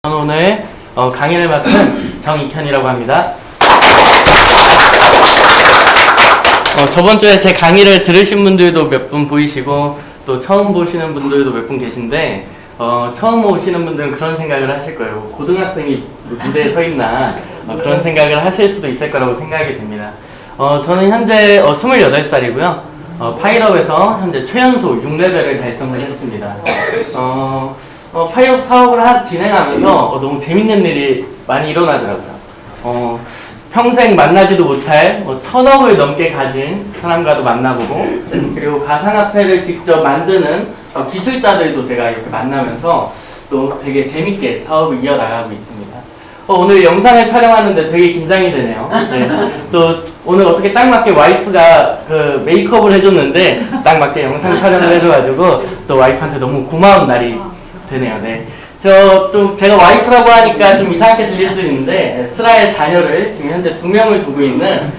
저는 오늘 강의를 맡은 정익현이라고 합니다. 저번 주에 제 강의를 들으신 분들도 몇 분 보이시고 또 처음 보시는 분들도 몇 분 계신데 처음 오시는 분들은 그런 생각을 하실 거예요. 고등학생이 무대에 서 있나 그런 생각을 하실 수도 있을 거라고 생각이 됩니다. 저는 현재 28살이고요. 파일업에서 현재 최연소 6레벨을 달성을 했습니다. 파일업 사업을 진행하면서 너무 재밌는 일이 많이 일어나더라고요. 평생 만나지도 못할 1000억을 넘게 가진 사람과도 만나보고, 그리고 가상화폐를 직접 만드는 기술자들도 제가 이렇게 만나면서 또 되게 재밌게 사업을 이어나가고 있습니다. 오늘 영상을 촬영하는데 되게 긴장이 되네요. 네. 또 오늘 어떻게 딱 맞게 와이프가 그 메이크업을 해줬는데 딱 맞게 영상 촬영을 해줘가지고 또 와이프한테 너무 고마운 날이 되네요. 네. 제가 와이프라고 하니까 좀 이상하게 들릴 수도 있는데, 슬아의 자녀를 지금 현재 2명을 두고 있는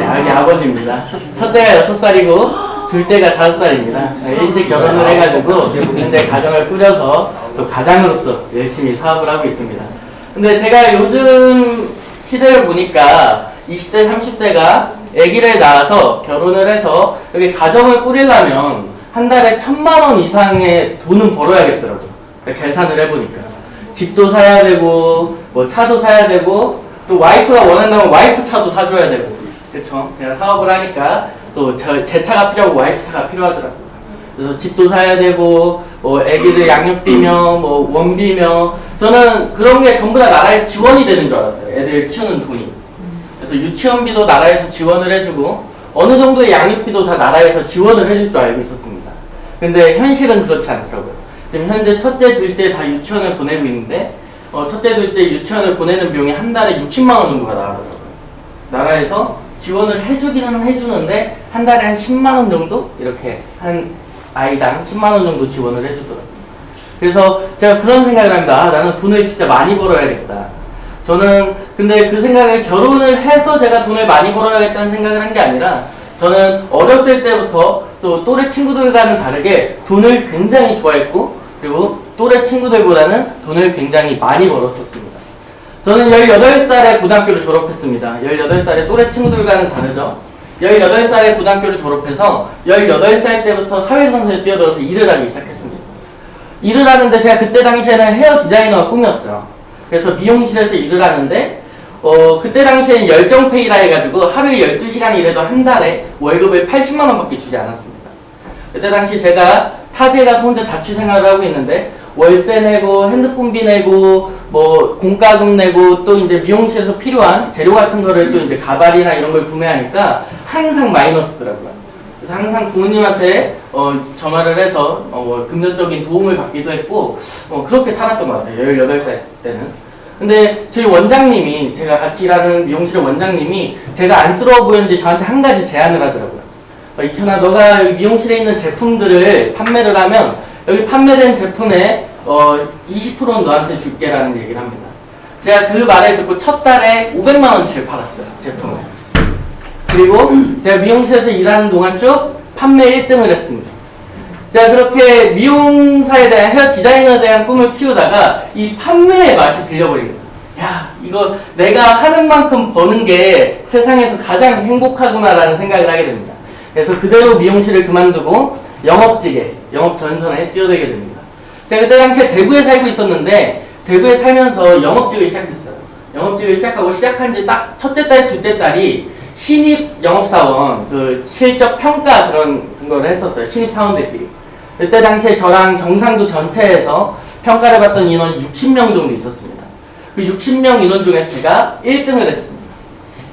아기 아버지입니다. 첫째가 6살이고 둘째가 5살입니다. 일찍 결혼을 해가지고 현재 가정을 꾸려서 또 가장으로서 열심히 사업을 하고 있습니다. 근데 제가 요즘 시대를 보니까 20대, 30대가 아기를 낳아서 결혼을 해서 여기 가정을 꾸리려면 한 달에 1000만 원 이상의 돈은 벌어야겠더라고요. 계산을 해보니까 집도 사야 되고 뭐 차도 사야 되고 또 와이프가 원한다면 와이프 차도 사줘야 되고, 그쵸? 제가 사업을 하니까 또 제 차가 필요하고 와이프 차가 필요하더라고요. 그래서 집도 사야 되고 뭐 애기들 양육비며 뭐 원비며, 저는 그런 게 전부 다 나라에서 지원이 되는 줄 알았어요. 애들 키우는 돈이. 그래서 유치원비도 나라에서 지원을 해주고 어느 정도의 양육비도 다 나라에서 지원을 해줄 줄 알고 있었습니다. 근데 현실은 그렇지 않더라고요. 지금 현재 첫째, 둘째 다 유치원을 보내고 있는데 첫째, 둘째 유치원을 보내는 비용이 한 달에 60만 원 정도가 나가더라고요. 나라에서 지원을 해주기는 해주는데 한 달에 한 10만 원 정도? 이렇게 한 아이당 10만 원 정도 지원을 해주더라고요. 그래서 제가 그런 생각을 합니다. 나는 돈을 진짜 많이 벌어야겠다. 저는 근데 그 생각을 결혼을 해서 제가 돈을 많이 벌어야겠다는 생각을 한 게 아니라, 저는 어렸을 때부터 또 또래 친구들과는 다르게 돈을 굉장히 좋아했고, 그리고 또래 친구들보다는 돈을 굉장히 많이 벌었었습니다. 저는 18살에 고등학교를 졸업했습니다. 18살에 또래 친구들과는 다르죠. 18살에 고등학교를 졸업해서 18살 때부터 사회생활에 뛰어들어서 일을 하기 시작했습니다. 일을 하는데 제가 그때 당시에는 헤어 디자이너가 꿈이었어요. 그래서 미용실에서 일을 하는데 그때 당시에는 열정페이라 해가지고 하루에 12시간 일해도 한 달에 월급을 80만 원밖에 주지 않았습니다. 그때 당시 제가 타지에 가서 혼자 자취생활을 하고 있는데 월세 내고 핸드폰비 내고 뭐 공과금 내고 또 이제 미용실에서 필요한 재료 같은 거를 또 이제 가발이나 이런 걸 구매하니까 항상 마이너스더라고요. 그래서 항상 부모님한테 전화를 해서 금전적인 도움을 받기도 했고 그렇게 살았던 것 같아요. 18살 때는. 근데 저희 원장님이, 제가 같이 일하는 미용실의 원장님이 제가 안쓰러워 보였는지 저한테 한 가지 제안을 하더라고요. 익현아, 너가 여기 미용실에 있는 제품들을 판매를 하면 여기 판매된 제품의 20%는 너한테 줄게라는 얘기를 합니다. 제가 그 말을 듣고 첫 달에 500만 원치를 팔았어요, 제품을. 그리고 제가 미용실에서 일하는 동안 쭉 판매 1등을 했습니다. 제가 그렇게 미용사에 대한, 헤어 디자이너에 대한 꿈을 키우다가 이 판매의 맛이 들려버린 거예요. 야, 이거 내가 하는 만큼 버는 게 세상에서 가장 행복하구나라는 생각을 하게 됩니다. 그래서 그대로 미용실을 그만두고 영업직에, 영업전선에 뛰어들게 됩니다. 제가 그때 당시에 대구에 살고 있었는데 대구에 살면서 영업직을 시작했어요. 영업직을 시작하고 시작한 지 딱 첫째 딸, 둘째 딸이 신입 영업사원, 그 실적 평가 그런 걸 했었어요. 신입 사원들끼리. 그때 당시에 저랑 경상도 전체에서 평가를 받던 인원이 60명 정도 있었습니다. 그 60명 인원 중에서 제가 1등을 했습니다.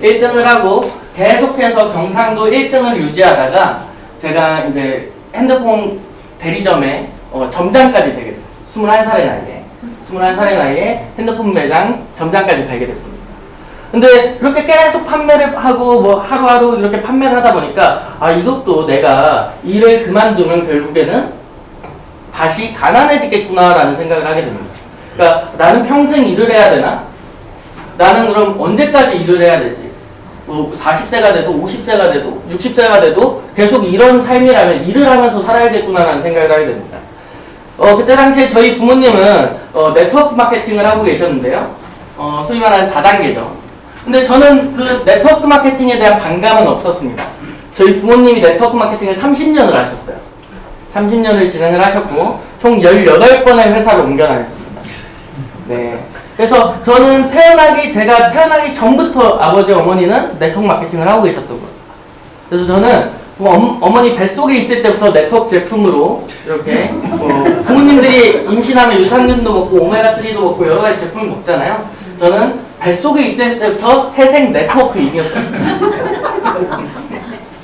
1등을 하고 계속해서 경상도 1등을 유지하다가 제가 이제 핸드폰 대리점에 점장까지 되게 됐어요. 21살의 나이에 핸드폰 매장 점장까지 되게 됐습니다. 근데 그렇게 계속 판매를 하고 뭐 하루하루 이렇게 판매를 하다 보니까 이것도 내가 일을 그만두면 결국에는 다시 가난해지겠구나라는 생각을 하게 됩니다. 그러니까 나는 평생 일을 해야 되나? 나는 그럼 언제까지 일을 해야 되지? 뭐 40세가 돼도 50세가 돼도 60세가 돼도 계속 이런 삶이라면 일을 하면서 살아야겠구나라는 생각을 하게 됩니다. 그때 당시에 저희 부모님은 네트워크 마케팅을 하고 계셨는데요. 소위 말하는 다단계죠. 근데 저는 그 네트워크 마케팅에 대한 반감은 없었습니다. 저희 부모님이 네트워크 마케팅을 30년을 하셨어요. 30년을 진행을 하셨고 총 18번의 회사를 옮겨 다녔습니다. 네. 그래서 저는 제가 태어나기 전부터 아버지 어머니는 네트워크 마케팅을 하고 계셨던 거예요. 그래서 저는 어머니 뱃속에 있을 때부터 네트워크 제품으로 이렇게 부모님들이 임신하면 유산균도 먹고 오메가3도 먹고 여러 가지 제품을 먹잖아요. 저는 뱃속에 있을 때부터 태생 네트워크인이었어요.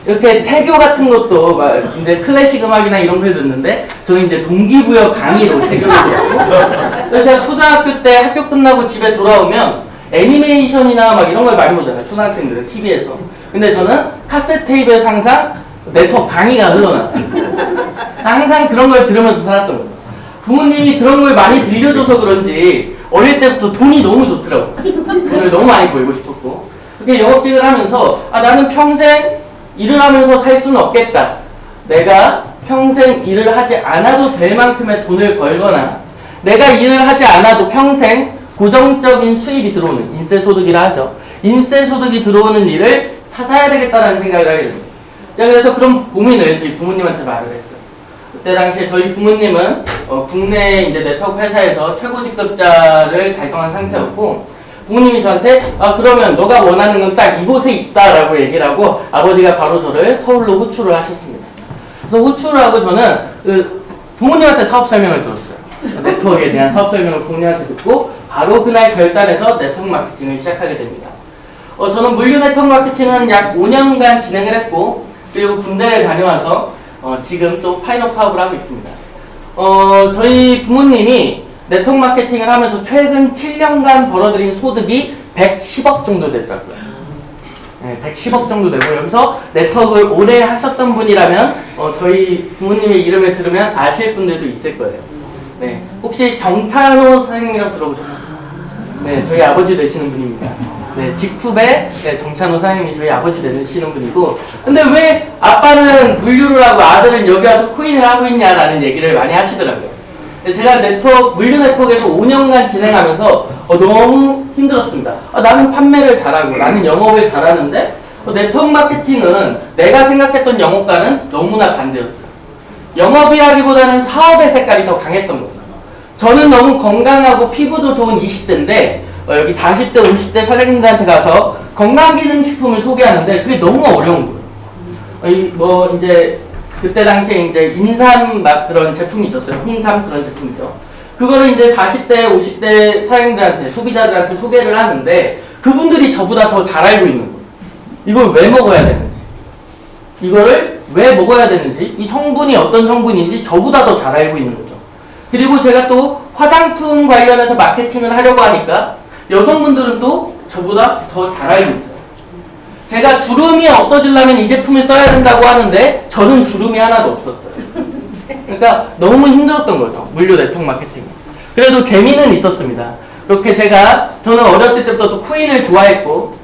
이렇게 태교 같은 것도 막 이제 클래식 음악이나 이런 걸 듣는데 저는 이제 동기부여 강의로 태교를 듣고 그래서 제가 초등학교 때 학교 끝나고 집에 돌아오면 애니메이션이나 막 이런 걸 많이 보잖아요. 초등학생들은 TV에서. 근데 저는 카세트 테이프에서 항상 네트워크 강의가 흘러나왔어요. 항상 그런 걸 들으면서 살았던 거죠. 부모님이 그런 걸 많이 들려줘서 그런지 어릴 때부터 돈이 너무 좋더라고요. 돈을 너무 많이 벌고 싶었고 그렇게 영업직을 하면서 나는 평생 일을 하면서 살 수는 없겠다. 내가 평생 일을 하지 않아도 될 만큼의 돈을 벌거나 내가 일을 하지 않아도 평생 고정적인 수입이 들어오는 인세소득이라 하죠. 인세소득이 들어오는 일을 찾아야 되겠다라는 생각을 하게 됩니다. 그래서 그런 고민을 저희 부모님한테 말을 했어요. 그때 당시에 저희 부모님은 국내 이제 네트워크 회사에서 최고 직급자를 달성한 상태였고 부모님이 저한테 그러면 너가 원하는 건 딱 이곳에 있다라고 얘기를 하고 아버지가 바로 저를 서울로 호출을 하셨습니다. 그래서 호출을 하고 저는 부모님한테 사업 설명을 들었어요. 네트워크에 대한 사업 설명을 부모님한테 듣고 바로 그날 결단해서 네트워크 마케팅을 시작하게 됩니다. 저는 물류 네트워크 마케팅은 약 5년간 진행을 했고 그리고 군대를 다녀와서 지금 또 파이업 사업을 하고 있습니다. 저희 부모님이 네트워크 마케팅을 하면서 최근 7년간 벌어들인 소득이 110억 정도 됐다고요. 네, 110억 정도 되고 여기서 네트워크를 오래 하셨던 분이라면 저희 부모님의 이름을 들으면 아실 분들도 있을 거예요. 네, 혹시 정찬호 선생님이라고 들어보셨나요? 네, 저희 아버지 되시는 분입니다. 네, 직후배 정찬호 사장님이 저희 아버지 되시는 분이고 근데 왜 아빠는 물류를 하고 아들은 여기 와서 코인을 하고 있냐라는 얘기를 많이 하시더라고요. 제가 물류 네트워크에서 5년간 진행하면서 너무 힘들었습니다. 나는 판매를 잘하고 나는 영업을 잘하는데 네트워크 마케팅은 내가 생각했던 영업과는 너무나 반대였어요. 영업이라기보다는 사업의 색깔이 더 강했던 거죠. 저는 너무 건강하고 피부도 좋은 20대인데 여기 40대, 50대 사장님들한테 가서 건강기능식품을 소개하는데 그게 너무 어려운 거예요. 이제 그때 당시에 이제 인삼 막 그런 제품이 있었어요. 홍삼 그런 제품이죠. 그거를 이제 40대, 50대 사장님들한테, 소비자들한테 소개를 하는데 그분들이 저보다 더 잘 알고 있는 거예요. 이걸 왜 먹어야 되는지, 이거를 왜 먹어야 되는지, 이 성분이 어떤 성분인지 저보다 더 잘 알고 있는 거죠. 그리고 제가 또 화장품 관련해서 마케팅을 하려고 하니까 여성분들은 또 저보다 더 잘 알고 있어요. 제가 주름이 없어지려면 이 제품을 써야 된다고 하는데 저는 주름이 하나도 없었어요. 그러니까 너무 힘들었던 거죠. 물류 네트워크 마케팅. 그래도 재미는 있었습니다. 그렇게 저는 어렸을 때부터 또 코인을 좋아했고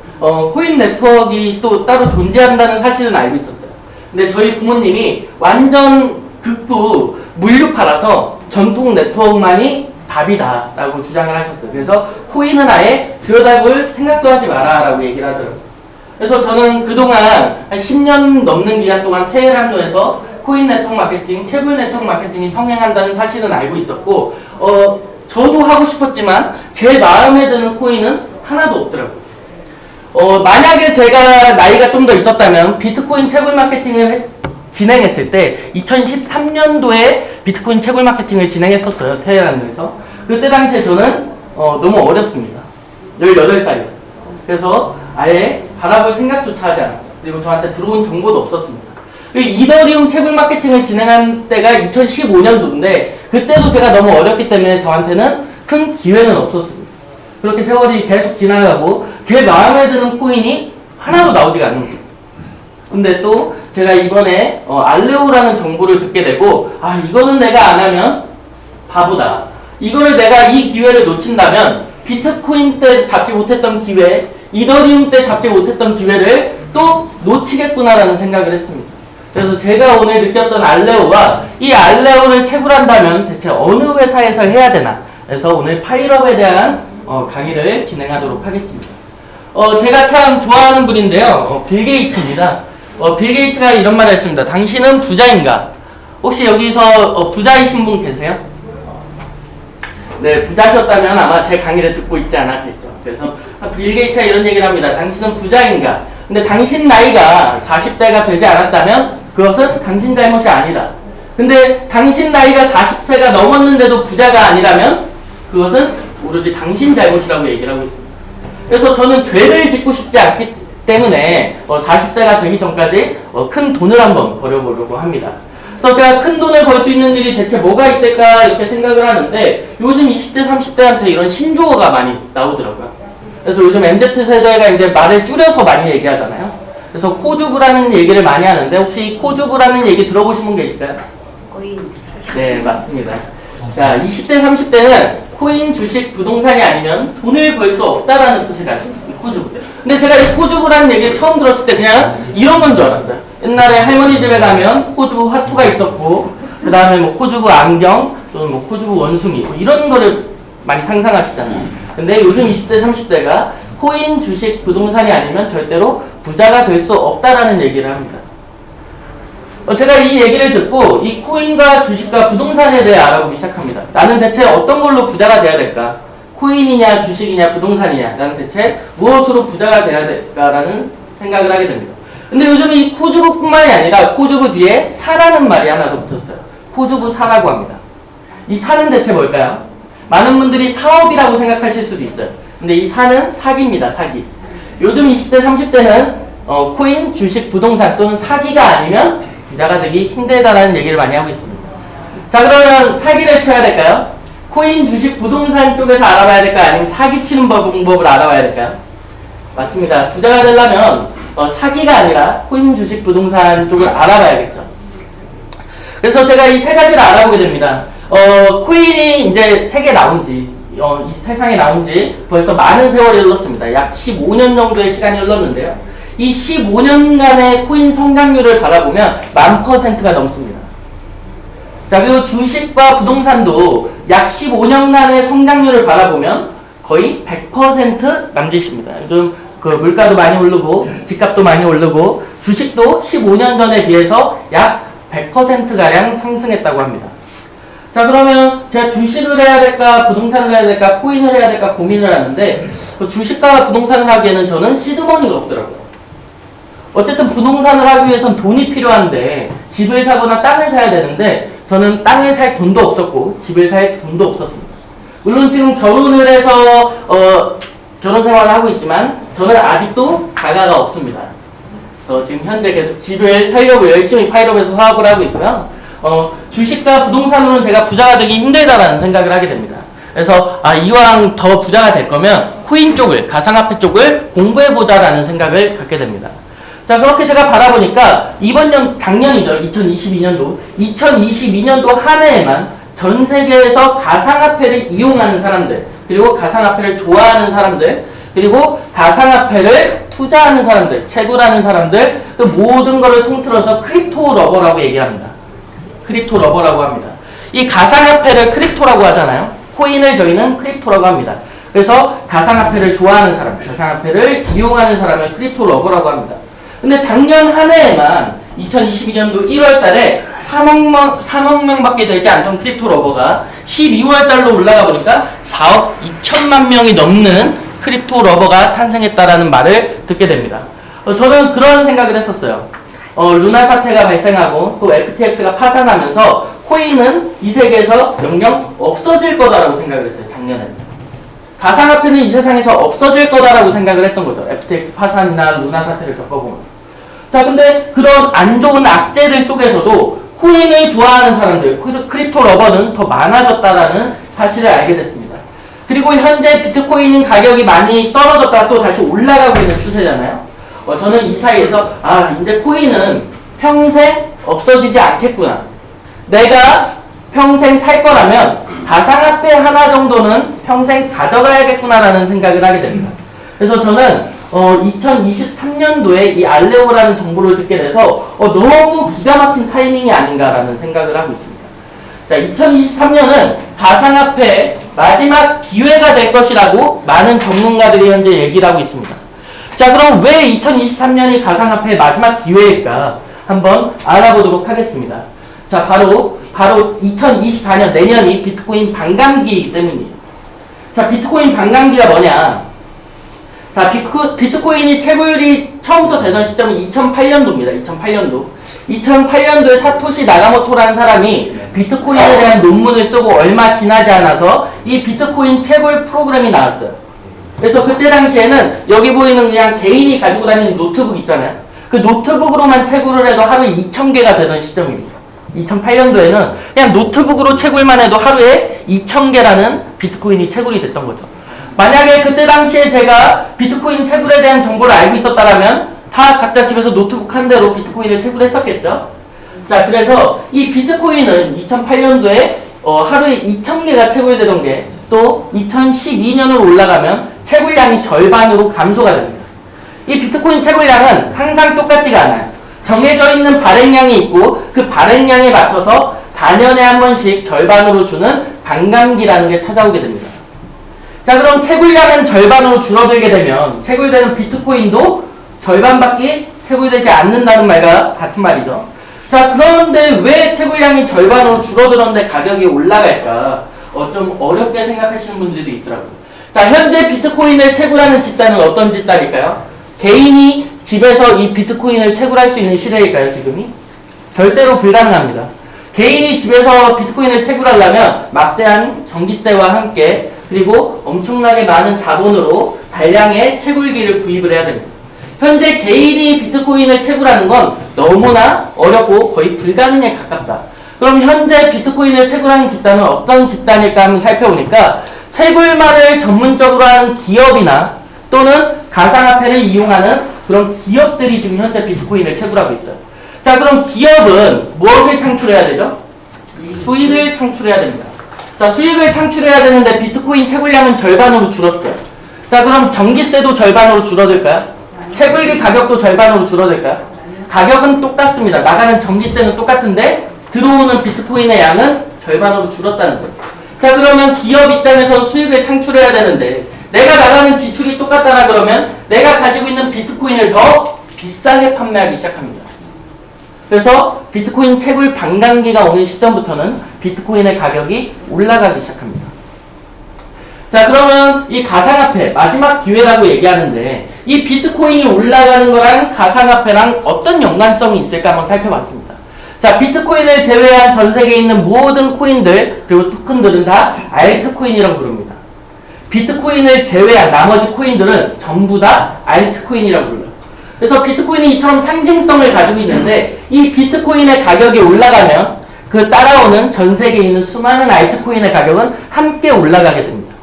코인 네트워크가 또 따로 존재한다는 사실은 알고 있었어요. 근데 저희 부모님이 완전 극구 물류파라서 전통 네트워크만이 답이다 라고 주장을 하셨어요. 그래서 코인은 아예 들여다볼 생각도 하지 마라 라고 얘기를 하더라고요. 그래서 저는 그동안 한 10년 넘는 기간 동안 테헤란로에서 코인 네트워크 마케팅, 채굴 네트워크 마케팅이 성행한다는 사실은 알고 있었고 저도 하고 싶었지만 제 마음에 드는 코인은 하나도 없더라고요. 만약에 제가 나이가 좀 더 있었다면 비트코인 채굴 마케팅을 진행했을 때 2013년도에 비트코인 채굴 마케팅을 진행했었어요. 테헤란에서. 그때 당시에 저는 너무 어렸습니다. 18살이었어요. 그래서 아예 바라볼 생각조차 하지 않았죠. 그리고 저한테 들어온 정보도 없었습니다. 이더리움 채굴 마케팅을 진행한 때가 2015년도인데 그때도 제가 너무 어렸기 때문에 저한테는 큰 기회는 없었습니다. 그렇게 세월이 계속 지나가고 제 마음에 드는 코인이 하나도 나오지가 않는 거예요. 근데 또 제가 이번에 알레오라는 정보를 듣게 되고 이거는 내가 안 하면 바보다. 이거를 내가 이 기회를 놓친다면 비트코인 때 잡지 못했던 기회, 이더리움 때 잡지 못했던 기회를 또 놓치겠구나라는 생각을 했습니다. 그래서 제가 오늘 느꼈던 알레오와 이 알레오를 채굴한다면 대체 어느 회사에서 해야 되나? 그래서 오늘 파일업에 대한 강의를 진행하도록 하겠습니다. 제가 참 좋아하는 분인데요. 빌 게이츠입니다. 빌 게이츠가 이런 말을 했습니다. 당신은 부자인가? 혹시 여기서 부자이신 분 계세요? 네, 부자셨다면 아마 제 강의를 듣고 있지 않았겠죠. 그래서 빌 게이츠가 이런 얘기를 합니다. 당신은 부자인가? 근데 당신 나이가 40대가 되지 않았다면 그것은 당신 잘못이 아니다. 근데 당신 나이가 40세가 넘었는데도 부자가 아니라면 그것은 오로지 당신 잘못이라고 얘기를 하고 있습니다. 그래서 저는 죄를 짓고 싶지 않기 때문에 40세가 되기 전까지 큰 돈을 한번 벌어보려고 합니다. 그래서 제가 큰 돈을 벌 수 있는 일이 대체 뭐가 있을까 이렇게 생각을 하는데 요즘 20대, 30대한테 이런 신조어가 많이 나오더라고요. 그래서 요즘 MZ세대가 이제 말을 줄여서 많이 얘기하잖아요. 그래서 코주브라는 얘기를 많이 하는데 혹시 이 코주브라는 얘기 들어보신 분 계실까요? 코인 네, 맞습니다. 자, 20대, 30대는 코인, 주식, 부동산이 아니면 돈을 벌 수 없다라는 뜻을 가지고 이 코주브. 근데 제가 이 코주브라는 얘기를 처음 들었을 때 그냥 이런 건 줄 알았어요. 옛날에 할머니 집에 가면 코주브 화투가 있었고 그 다음에 뭐 코주브 안경 또는 뭐 코주브 원숭이 뭐 이런 거를 많이 상상하시잖아요. 근데 요즘 20대, 30대가 코인, 주식, 부동산이 아니면 절대로 부자가 될 수 없다라는 얘기를 합니다. 제가 이 얘기를 듣고 이 코인과 주식과 부동산에 대해 알아보기 시작합니다. 나는 대체 어떤 걸로 부자가 돼야 될까? 코인이냐, 주식이냐, 부동산이냐? 나는 대체 무엇으로 부자가 돼야 될까라는 생각을 하게 됩니다. 근데 요즘 이 코주브뿐만이 아니라 코주브 뒤에 사라는 말이 하나 더 붙었어요. 코주브 사라고 합니다. 이 사는 대체 뭘까요? 많은 분들이 사업이라고 생각하실 수도 있어요. 근데 이 사는 사기입니다. 사기. 요즘 20대, 30대는 코인, 주식, 부동산 또는 사기가 아니면 부자가 되기 힘들다라는 얘기를 많이 하고 있습니다. 자, 그러면 사기를 쳐야 될까요? 코인, 주식, 부동산 쪽에서 알아봐야 될까요? 아니면 사기치는 방법을 알아봐야 될까요? 맞습니다. 부자가 되려면 사기가 아니라 코인, 주식, 부동산 쪽을 알아봐야겠죠. 그래서 제가 이 세 가지를 알아보게 됩니다. 코인이 이제 세계에 나온 지, 이 세상에 나온 지 벌써 많은 세월이 흘렀습니다. 약 15년 정도의 시간이 흘렀는데요. 이 15년간의 코인 성장률을 바라보면 10,000%가 넘습니다. 자, 그리고 주식과 부동산도 약 15년간의 성장률을 바라보면 거의 100% 남짓입니다. 요즘 그 물가도 많이 오르고 집값도 많이 오르고 주식도 15년 전에 비해서 약 100%가량 상승했다고 합니다. 자, 그러면 제가 주식을 해야 될까 부동산을 해야 될까 코인을 해야 될까 고민을 하는데 주식과 부동산을 하기에는 저는 시드머니가 없더라고요. 어쨌든 부동산을 하기 위해선 돈이 필요한데 집을 사거나 땅을 사야 되는데 저는 땅을 살 돈도 없었고 집을 살 돈도 없었습니다. 물론 지금 결혼을 해서 결혼 생활을 하고 있지만 저는 아직도 자가가 없습니다. 그래서 지금 현재 계속 집을 살려고 열심히 파일업에서 사업을 하고 있고요. 주식과 부동산으로는 제가 부자가 되기 힘들다라는 생각을 하게 됩니다. 그래서 이왕 더 부자가 될 거면 코인 쪽을, 가상화폐 쪽을 공부해보자라는 생각을 갖게 됩니다. 자, 그렇게 제가 바라보니까 작년이죠. 2022년도 한 해에만 전 세계에서 가상화폐를 이용하는 사람들, 그리고 가상화폐를 좋아하는 사람들, 그리고 가상화폐를 투자하는 사람들, 채굴하는 사람들, 그 모든 것을 통틀어서 크립토 러버라고 얘기합니다. 크립토 러버라고 합니다. 이 가상화폐를 크립토라고 하잖아요. 코인을 저희는 크립토라고 합니다. 그래서 가상화폐를 좋아하는 사람, 가상화폐를 이용하는 사람을 크립토 러버라고 합니다. 근데 작년 한 해에만 2022년도 1월 달에 3억 명밖에 되지 않던 크립토 러버가 12월 달로 올라가 보니까 4억 2천만 명이 넘는 크립토 러버가 탄생했다라는 말을 듣게 됩니다. 저는 그런 생각을 했었어요. 루나 사태가 발생하고 또 FTX가 파산하면서 코인은 이 세계에서 영영 없어질 거다라고 생각을 했어요. 작년에. 가상화폐는 이 세상에서 없어질 거다라고 생각을 했던 거죠. FTX 파산이나 루나 사태를 겪어보면. 자, 근데 그런 안 좋은 악재들 속에서도 코인을 좋아하는 사람들, 크립토 러버는 더 많아졌다라는 사실을 알게 됐습니다. 그리고 현재 비트코인 가격이 많이 떨어졌다가 또 다시 올라가고 있는 추세잖아요. 저는 이 사이에서 이제 코인은 평생 없어지지 않겠구나. 내가 평생 살 거라면 가상화폐 하나 정도는 평생 가져가야겠구나라는 생각을 하게 됩니다. 그래서 저는 2023년도에 이 알레오라는 정보를 듣게 돼서 너무 기가 막힌 타이밍이 아닌가라는 생각을 하고 있습니다. 자, 2023년은 가상화폐의 마지막 기회가 될 것이라고 많은 전문가들이 현재 얘기를 하고 있습니다. 자, 그럼 왜 2023년이 가상화폐의 마지막 기회일까? 한번 알아보도록 하겠습니다. 자, 바로 2024년 내년이 비트코인 반감기이기 때문이에요. 자, 비트코인 반감기가 뭐냐? 자, 비트코인이 채굴이 처음부터 되던 시점이 2008년도입니다. 2008년도에 사토시 나가모토라는 사람이 비트코인에 대한 논문을 쓰고 얼마 지나지 않아서 이 비트코인 채굴 프로그램이 나왔어요. 그래서 그때 당시에는 여기 보이는 그냥 개인이 가지고 다니는 노트북 있잖아요. 그 노트북으로만 채굴을 해도 하루에 2,000개가 되던 시점입니다. 2008년도에는 그냥 노트북으로 채굴만 해도 하루에 2,000개라는 비트코인이 채굴이 됐던 거죠. 만약에 그때 당시에 제가 비트코인 채굴에 대한 정보를 알고 있었다면 다 각자 집에서 노트북 한 대로 비트코인을 채굴했었겠죠. 자, 그래서 이 비트코인은 2008년도에 하루에 2,000개가 채굴되던 게 또 2012년으로 올라가면 채굴량이 절반으로 감소가 됩니다. 이 비트코인 채굴량은 항상 똑같지가 않아요. 정해져 있는 발행량이 있고 그 발행량에 맞춰서 4년에 한 번씩 절반으로 주는 반감기라는 게 찾아오게 됩니다. 자, 그럼 채굴량은 절반으로 줄어들게 되면 채굴되는 비트코인도 절반밖에 채굴되지 않는다는 말과 같은 말이죠. 자, 그런데 왜 채굴량이 절반으로 줄어들었는데 가격이 올라갈까? 좀 어렵게 생각하시는 분들도 있더라고요. 자, 현재 비트코인을 채굴하는 집단은 어떤 집단일까요? 개인이 집에서 이 비트코인을 채굴할 수 있는 시대일까요, 지금이? 절대로 불가능합니다. 개인이 집에서 비트코인을 채굴하려면 막대한 전기세와 함께 그리고 엄청나게 많은 자본으로 đại量의 채굴기를 구입을 해야 됩니다. 현재 개인이 비트코인을 채굴하는 건 너무나 어렵고 거의 불가능에 가깝다. 그럼 현재 비트코인을 채굴하는 집단은 어떤 집단일까 한번 살펴보니까 채굴만을 전문적으로 하는 기업이나 또는 가상화폐를 이용하는 그런 기업들이 지금 현재 비트코인을 채굴하고 있어요. 자, 그럼 기업은 무엇을 창출해야 되죠? 수익을 창출해야 됩니다. 자, 수익을 창출해야 되는데 비트코인 채굴량은 절반으로 줄었어요. 자, 그럼 전기세도 절반으로 줄어들까요? 채굴기 가격도 절반으로 줄어들까요? 가격은 똑같습니다. 나가는 전기세는 똑같은데 들어오는 비트코인의 양은 절반으로 줄었다는 거예요. 자, 그러면 기업 입장에서 수익을 창출해야 되는데 내가 나가는 지출이 똑같다나 그러면 내가 가지고 있는 비트코인을 더 비싸게 판매하기 시작합니다. 그래서 비트코인 채굴 반감기가 오는 시점부터는 비트코인의 가격이 올라가기 시작합니다. 자, 그러면 이 가상화폐 마지막 기회라고 얘기하는데 이 비트코인이 올라가는 거랑 가상화폐랑 어떤 연관성이 있을까 한번 살펴봤습니다. 자, 비트코인을 제외한 전 세계에 있는 모든 코인들 그리고 토큰들은 다 알트코인이라고 부릅니다. 비트코인을 제외한 나머지 코인들은 전부 다 알트코인이라고 불러요. 그래서 비트코인이 이처럼 상징성을 가지고 있는데 이 비트코인의 가격이 올라가면 그 따라오는 전 세계에 있는 수많은 알트코인의 가격은 함께 올라가게 됩니다.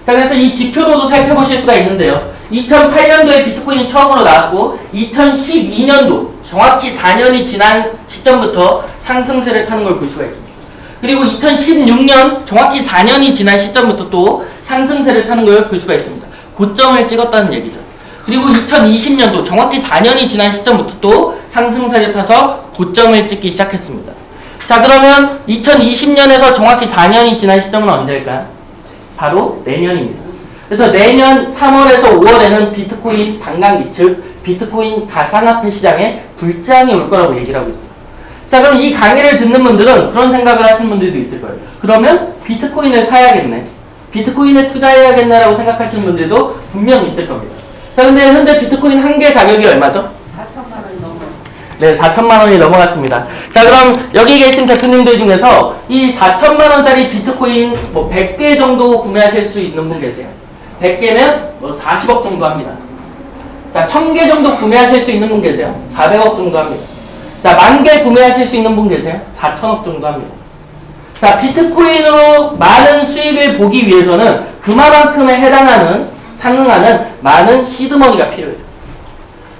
자, 그래서 이 지표로도 살펴보실 수가 있는데요. 2008년도에 비트코인이 처음으로 나왔고 2012년도 정확히 4년이 지난 시점부터 상승세를 타는 걸 볼 수가 있습니다. 그리고 2016년 정확히 4년이 지난 시점부터 또 상승세를 타는 걸 볼 수가 있습니다. 고점을 찍었다는 얘기죠. 그리고 2020년도 정확히 4년이 지난 시점부터 또 상승세를 타서 고점을 찍기 시작했습니다. 자, 그러면 2020년에서 정확히 4년이 지난 시점은 언제일까요? 바로 내년입니다. 그래서 내년 3월에서 5월에는 비트코인 반감기, 즉 비트코인 가상화폐 시장에 불장이 올 거라고 얘기를 하고 있어요. 자, 그럼 이 강의를 듣는 분들은 그런 생각을 하시는 분들도 있을 거예요. 그러면 비트코인을 사야겠네, 비트코인에 투자해야겠네라고 생각하시는 분들도 분명히 있을 겁니다. 자, 근데 현재 비트코인 한 개 가격이 얼마죠? 4천만 원이 넘어요. 네, 4천만 원이 넘어갔습니다. 자, 그럼 여기 계신 대표님들 중에서 이 4천만 원짜리 비트코인 뭐 100개 정도 구매하실 수 있는 분 계세요? 100개면 뭐 40억 정도 합니다. 자, 1000개 정도 구매하실 수 있는 분 계세요? 400억 정도 합니다. 자, 10,000개 구매하실 수 있는 분 계세요? 4천억 정도 합니다. 자, 비트코인으로 많은 수익을 보기 위해서는 그만큼에 상응하는 많은 시드머니가 필요해요.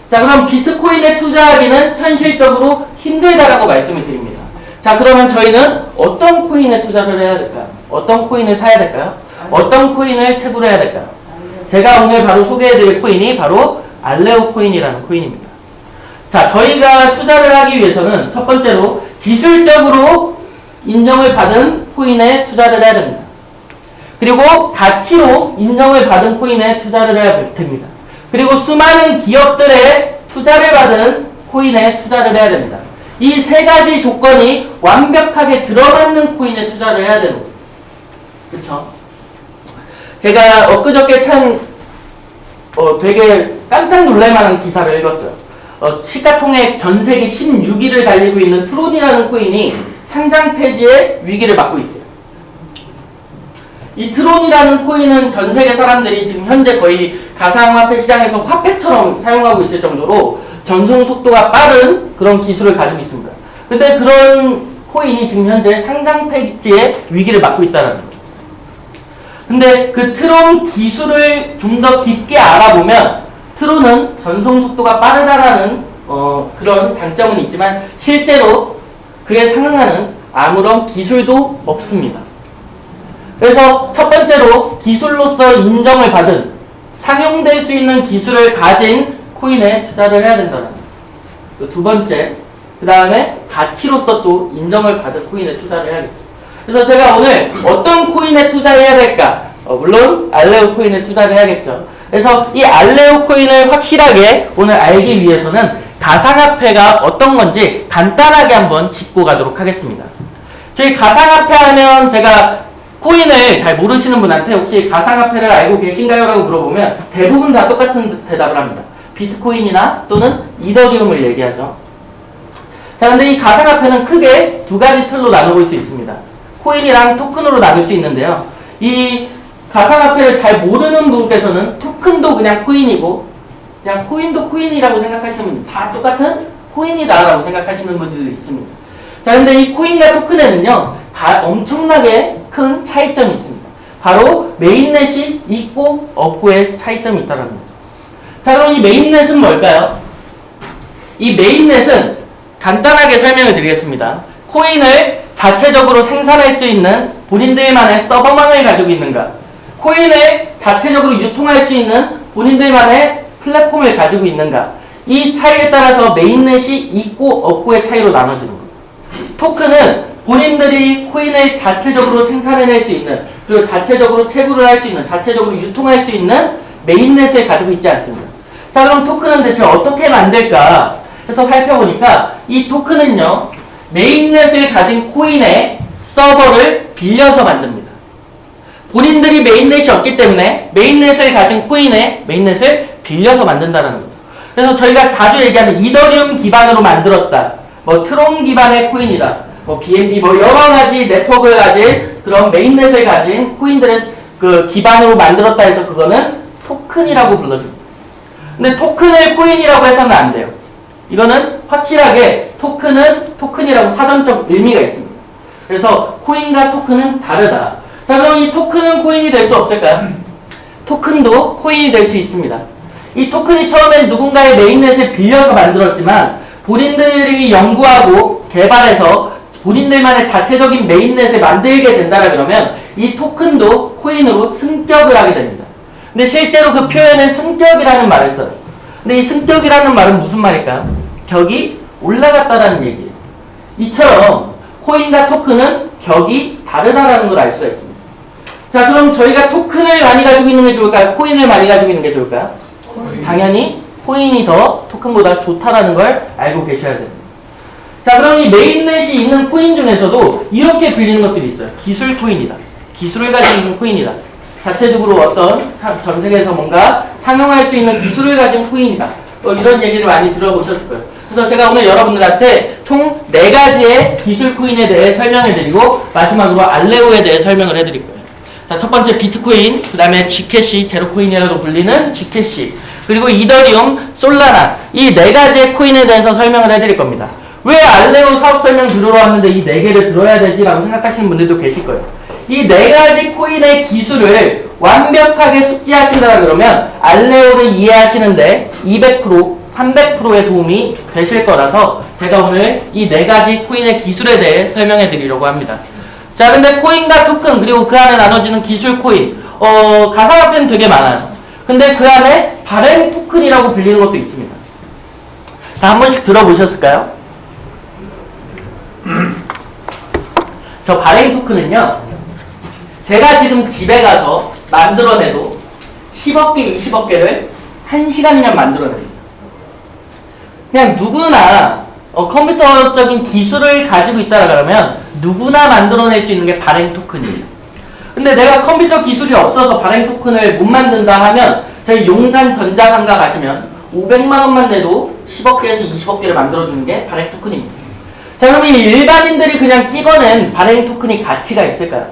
자, 그럼 비트코인에 투자하기는 현실적으로 힘들다라고 말씀을 드립니다. 자, 그러면 저희는 어떤 코인에 투자를 해야 될까요? 어떤 코인을 사야 될까요? 어떤 코인을 채굴해야 될까요? 제가 오늘 바로 소개해드릴 코인이 바로 알레오 코인이라는 코인입니다. 자, 저희가 투자를 하기 위해서는 첫 번째로 기술적으로 인정을 받은 코인에 투자를 해야 됩니다. 그리고 가치로 인정을 받은 코인에 투자를 해야 됩니다. 그리고 수많은 기업들의 투자를 받은 코인에 투자를 해야 됩니다. 이 세 가지 조건이 완벽하게 들어맞는 코인에 투자를 해야 되는 거예요. 그쵸? 제가 엊그저께 참 되게 깜짝 놀랄만한 기사를 읽었어요. 시가총액 전 세계 16위를 달리고 있는 트론이라는 코인이 상장 폐지의 위기를 맞고 있대요. 이 트론이라는 코인은 전 세계 사람들이 지금 현재 거의 가상화폐 시장에서 화폐처럼 사용하고 있을 정도로 전송 속도가 빠른 그런 기술을 가지고 있습니다. 근데 그런 코인이 지금 현재 상장 폐지의 위기를 맞고 있다는 거예요. 근데 그 트론 기술을 좀 더 깊게 알아보면 트론은 전송 속도가 빠르다라는 그런 장점은 있지만 실제로 그에 상응하는 아무런 기술도 없습니다. 그래서 첫 번째로 기술로서 인정을 받은 상용될 수 있는 기술을 가진 코인에 투자를 해야 된다는 거예요. 두 번째, 그 다음에 가치로서 또 인정을 받은 코인에 투자를 해야겠죠. 그래서 제가 오늘 어떤 코인에 투자해야 될까? 물론 알레오 코인에 투자를 해야겠죠. 그래서 이 알레오 코인을 확실하게 오늘 알기 위해서는 가상화폐가 어떤 건지 간단하게 한번 짚고 가도록 하겠습니다. 저희 가상화폐 하면 제가 코인을 잘 모르시는 분한테 혹시 가상화폐를 알고 계신가요? 라고 물어보면 대부분 다 똑같은 대답을 합니다. 비트코인이나 또는 이더리움을 얘기하죠. 자, 근데 이 가상화폐는 크게 두 가지 틀로 나눠볼 수 있습니다. 코인이랑 토큰으로 나눌 수 있는데요. 이 가상화폐를 잘 모르는 분께서는 토큰도 그냥 코인이고 그냥 코인도 코인이라고 생각하시는 분들, 다 똑같은 코인이다라고 생각하시는 분들도 있습니다. 자, 근데 이 코인과 토큰에는요 엄청나게 큰 차이점이 있습니다. 바로 메인넷이 있고 없고의 차이점이 있다는 거죠. 자, 그럼 이 메인넷은 뭘까요? 이 메인넷은 간단하게 설명을 드리겠습니다. 코인을 자체적으로 생산할 수 있는 본인들만의 서버망을 가지고 있는가, 코인을 자체적으로 유통할 수 있는 본인들만의 플랫폼을 가지고 있는가, 이 차이에 따라서 메인넷이 있고 없고의 차이로 나눠지는 거예요. 토큰은 본인들이 코인을 자체적으로 생산해낼 수 있는, 그리고 자체적으로 채굴을 할 수 있는, 자체적으로 유통할 수 있는 메인넷을 가지고 있지 않습니다. 자, 그럼 토큰은 대체 어떻게 만들까 해서 살펴보니까 이 토큰은요 메인넷을 가진 코인의 서버를 빌려서 만듭니다. 본인들이 메인넷이 없기 때문에 메인넷을 가진 코인의 메인넷을 빌려서 만든다는 거죠. 그래서 저희가 자주 얘기하는 이더리움 기반으로 만들었다, 뭐 트론 기반의 코인이다, 뭐 BNB, 뭐 여러 가지 네트워크를 가진 그런 메인넷을 가진 코인들의 그 기반으로 만들었다 해서 그거는 토큰이라고 불러줍니다. 근데 토큰을 코인이라고 해서는 안 돼요. 이거는 확실하게 토큰은 토큰이라고 사전적 의미가 있습니다. 그래서 코인과 토큰은 다르다. 자, 그럼 이 토큰은 코인이 될 수 없을까요? 토큰도 코인이 될 수 있습니다. 이 토큰이 처음엔 누군가의 메인넷을 빌려서 만들었지만 본인들이 연구하고 개발해서 본인들만의 자체적인 메인넷을 만들게 된다라 그러면 이 토큰도 코인으로 승격을 하게 됩니다. 근데 실제로 그 표현은 승격이라는 말을 써요. 근데 이 승격이라는 말은 무슨 말일까요? 격이 올라갔다라는 얘기예요. 이처럼 코인과 토큰은 격이 다르다라는 걸 알 수가 있습니다. 자, 그럼 저희가 토큰을 많이 가지고 있는 게 좋을까요? 코인을 많이 가지고 있는 게 좋을까요? 당연히 코인이 더 토큰보다 좋다라는 걸 알고 계셔야 됩니다. 자, 그럼 이 메인넷이 있는 코인 중에서도 이렇게 불리는 것들이 있어요. 기술 코인이다. 기술을 가지고 있는 코인이다. 자체적으로 어떤 전 세계에서 뭔가 상용할 수 있는 기술을 가진 코인이다. 이런 얘기를 많이 들어보셨을 거예요. 그래서 제가 오늘 여러분들한테 총 4가지의 기술 코인에 대해 설명해 드리고 마지막으로 알레오에 대해 설명을 해 드릴 거예요. 자, 첫 번째 비트코인, 그 다음에 G캐시, 제로코인이라도 불리는 G캐시, 그리고 이더리움, 솔라나, 이 4가지의 코인에 대해서 설명을 해 드릴 겁니다. 왜 알레오 사업 설명 들으러 왔는데 이 4개를 들어야 되지? 라고 생각하시는 분들도 계실 거예요. 이 4가지 코인의 기술을 완벽하게 숙지하신다 그러면 알레오를 이해하시는데 200%, 300%의 도움이 되실 거라서 제가 오늘 이 4가지 코인의 기술에 대해 설명해 드리려고 합니다. 자, 근데 코인과 토큰, 그리고 그 안에 나눠지는 기술 코인, 가상화폐는 되게 많아요. 근데 그 안에 발행 토큰이라고 불리는 것도 있습니다. 다 한 번씩 들어보셨을까요? 저 발행 토큰은요, 제가 지금 집에 가서 만들어내도 10억 개, 20억 개를 1시간이면 만들어냅니다. 그냥 누구나 컴퓨터적인 기술을 가지고 있다 그러면 누구나 만들어낼 수 있는 게 발행 토큰이에요. 근데 내가 컴퓨터 기술이 없어서 발행 토큰을 못 만든다 하면 저희 용산 전자상가 가시면 500만 원만 내도 10억 개에서 20억 개를 만들어주는 게 발행 토큰입니다. 자, 그럼 이 일반인들이 그냥 찍어낸 발행 토큰이 가치가 있을까요?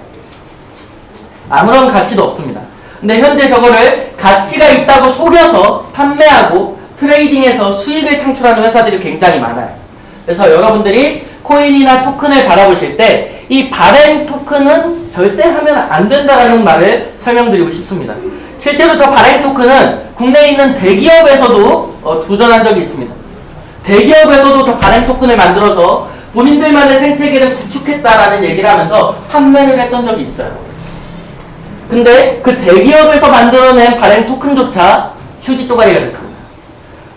아무런 가치도 없습니다. 근데 현재 저거를 가치가 있다고 속여서 판매하고 트레이딩해서 수익을 창출하는 회사들이 굉장히 많아요. 그래서 여러분들이 코인이나 토큰을 바라보실 때 이 발행 토큰은 절대 하면 안 된다라는 말을 설명드리고 싶습니다. 실제로 저 발행 토큰은 국내에 있는 대기업에서도 도전한 적이 있습니다. 대기업에서도 저 발행 토큰을 만들어서 본인들만의 생태계를 구축했다라는 얘기를 하면서 판매를 했던 적이 있어요. 근데 그 대기업에서 만들어낸 발행 토큰조차 휴지 쪼가리가 됐습니다.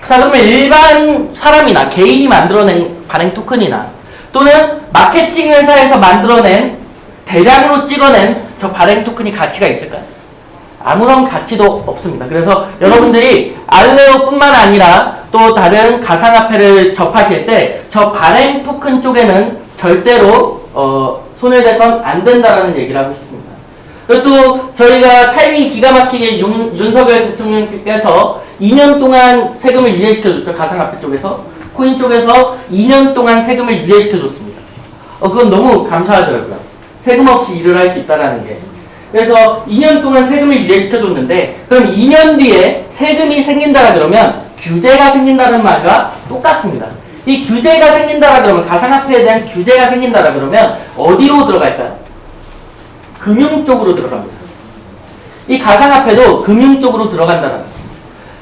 자, 그러면 일반 사람이나 개인이 만들어낸 발행 토큰이나 또는 마케팅 회사에서 만들어낸 대량으로 찍어낸 저 발행 토큰이 가치가 있을까요? 아무런 가치도 없습니다. 그래서 여러분들이 알레오뿐만 아니라 또 다른 가상화폐를 접하실 때 저 발행 토큰 쪽에는 절대로 손을 대선 안 된다라는 얘기를 하고 싶습니다. 그리고 또 저희가 타이밍이 기가 막히게 윤석열 대통령께서 2년 동안 세금을 유예시켜줬죠. 가상화폐 쪽에서. 코인 쪽에서 2년 동안 세금을 유예시켜줬습니다. 그건 너무 감사하더라고요. 세금 없이 일을 할 수 있다는 게. 그래서 2년 동안 세금을 유예시켜줬는데 그럼 2년 뒤에 세금이 생긴다라 그러면 규제가 생긴다는 말과 똑같습니다. 이 규제가 생긴다라 그러면 가상화폐에 대한 규제가 생긴다라 그러면 어디로 들어갈까요? 금융 쪽으로 들어갑니다. 이 가상화폐도 금융 쪽으로 들어간다는 거예요.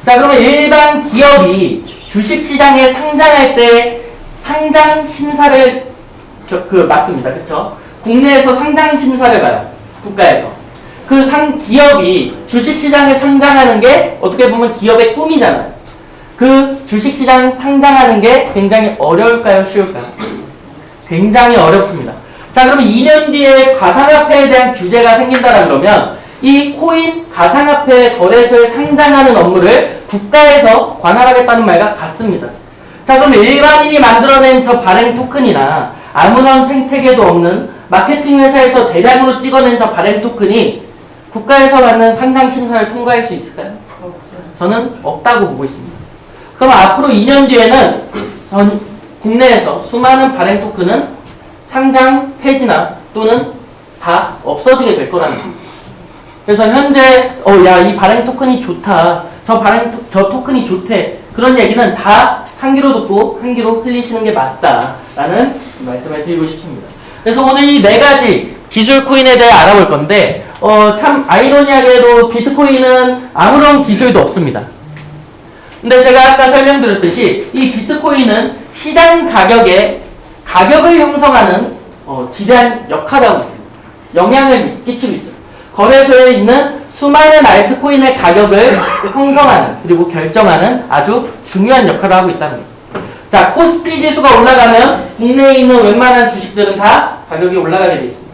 자, 그러면 일반 기업이 주식시장에 상장할 때 상장 심사를 맞습니다. 그쵸? 국내에서 상장 심사를 가요. 국가에서. 기업이 주식시장에 상장하는 게 어떻게 보면 기업의 꿈이잖아요. 그 주식시장 상장하는 게 굉장히 어려울까요? 쉬울까요? 굉장히 어렵습니다. 자, 그러면 2년 뒤에 가상화폐에 대한 규제가 생긴다라 그러면 이 코인 가상화폐 거래소에 상장하는 업무를 국가에서 관할하겠다는 말과 같습니다. 자, 그럼 일반인이 만들어낸 저 발행 토큰이나 아무런 생태계도 없는 마케팅 회사에서 대량으로 찍어낸 저 발행 토큰이 국가에서 받는 상장 심사를 통과할 수 있을까요? 저는 없다고 보고 있습니다. 그럼 앞으로 2년 뒤에는 국내에서 수많은 발행 토큰은 상장 폐지나 또는 다 없어지게 될 거라는 겁니다. 그래서 현재 야, 이 발행 토큰이 좋다. 저 토큰이 좋대. 그런 얘기는 다 한 귀로 듣고 한 귀로 흘리시는 게 맞다라는 말씀을 드리고 싶습니다. 그래서 오늘 이 네 가지 기술 코인에 대해 알아볼 건데 참 아이러니하게도 비트코인은 아무런 기술도 없습니다. 근데 제가 아까 설명드렸듯이 이 비트코인은 시장 가격을 형성하는 지대한 역할을 하고 있습니다. 영향을 끼치고 있어요. 거래소에 있는 수많은 알트코인의 가격을 형성하는 그리고 결정하는 아주 중요한 역할을 하고 있다는 거예요. 자, 코스피 지수가 올라가면 국내에 있는 웬만한 주식들은 다 가격이 올라가게 되어 있습니다.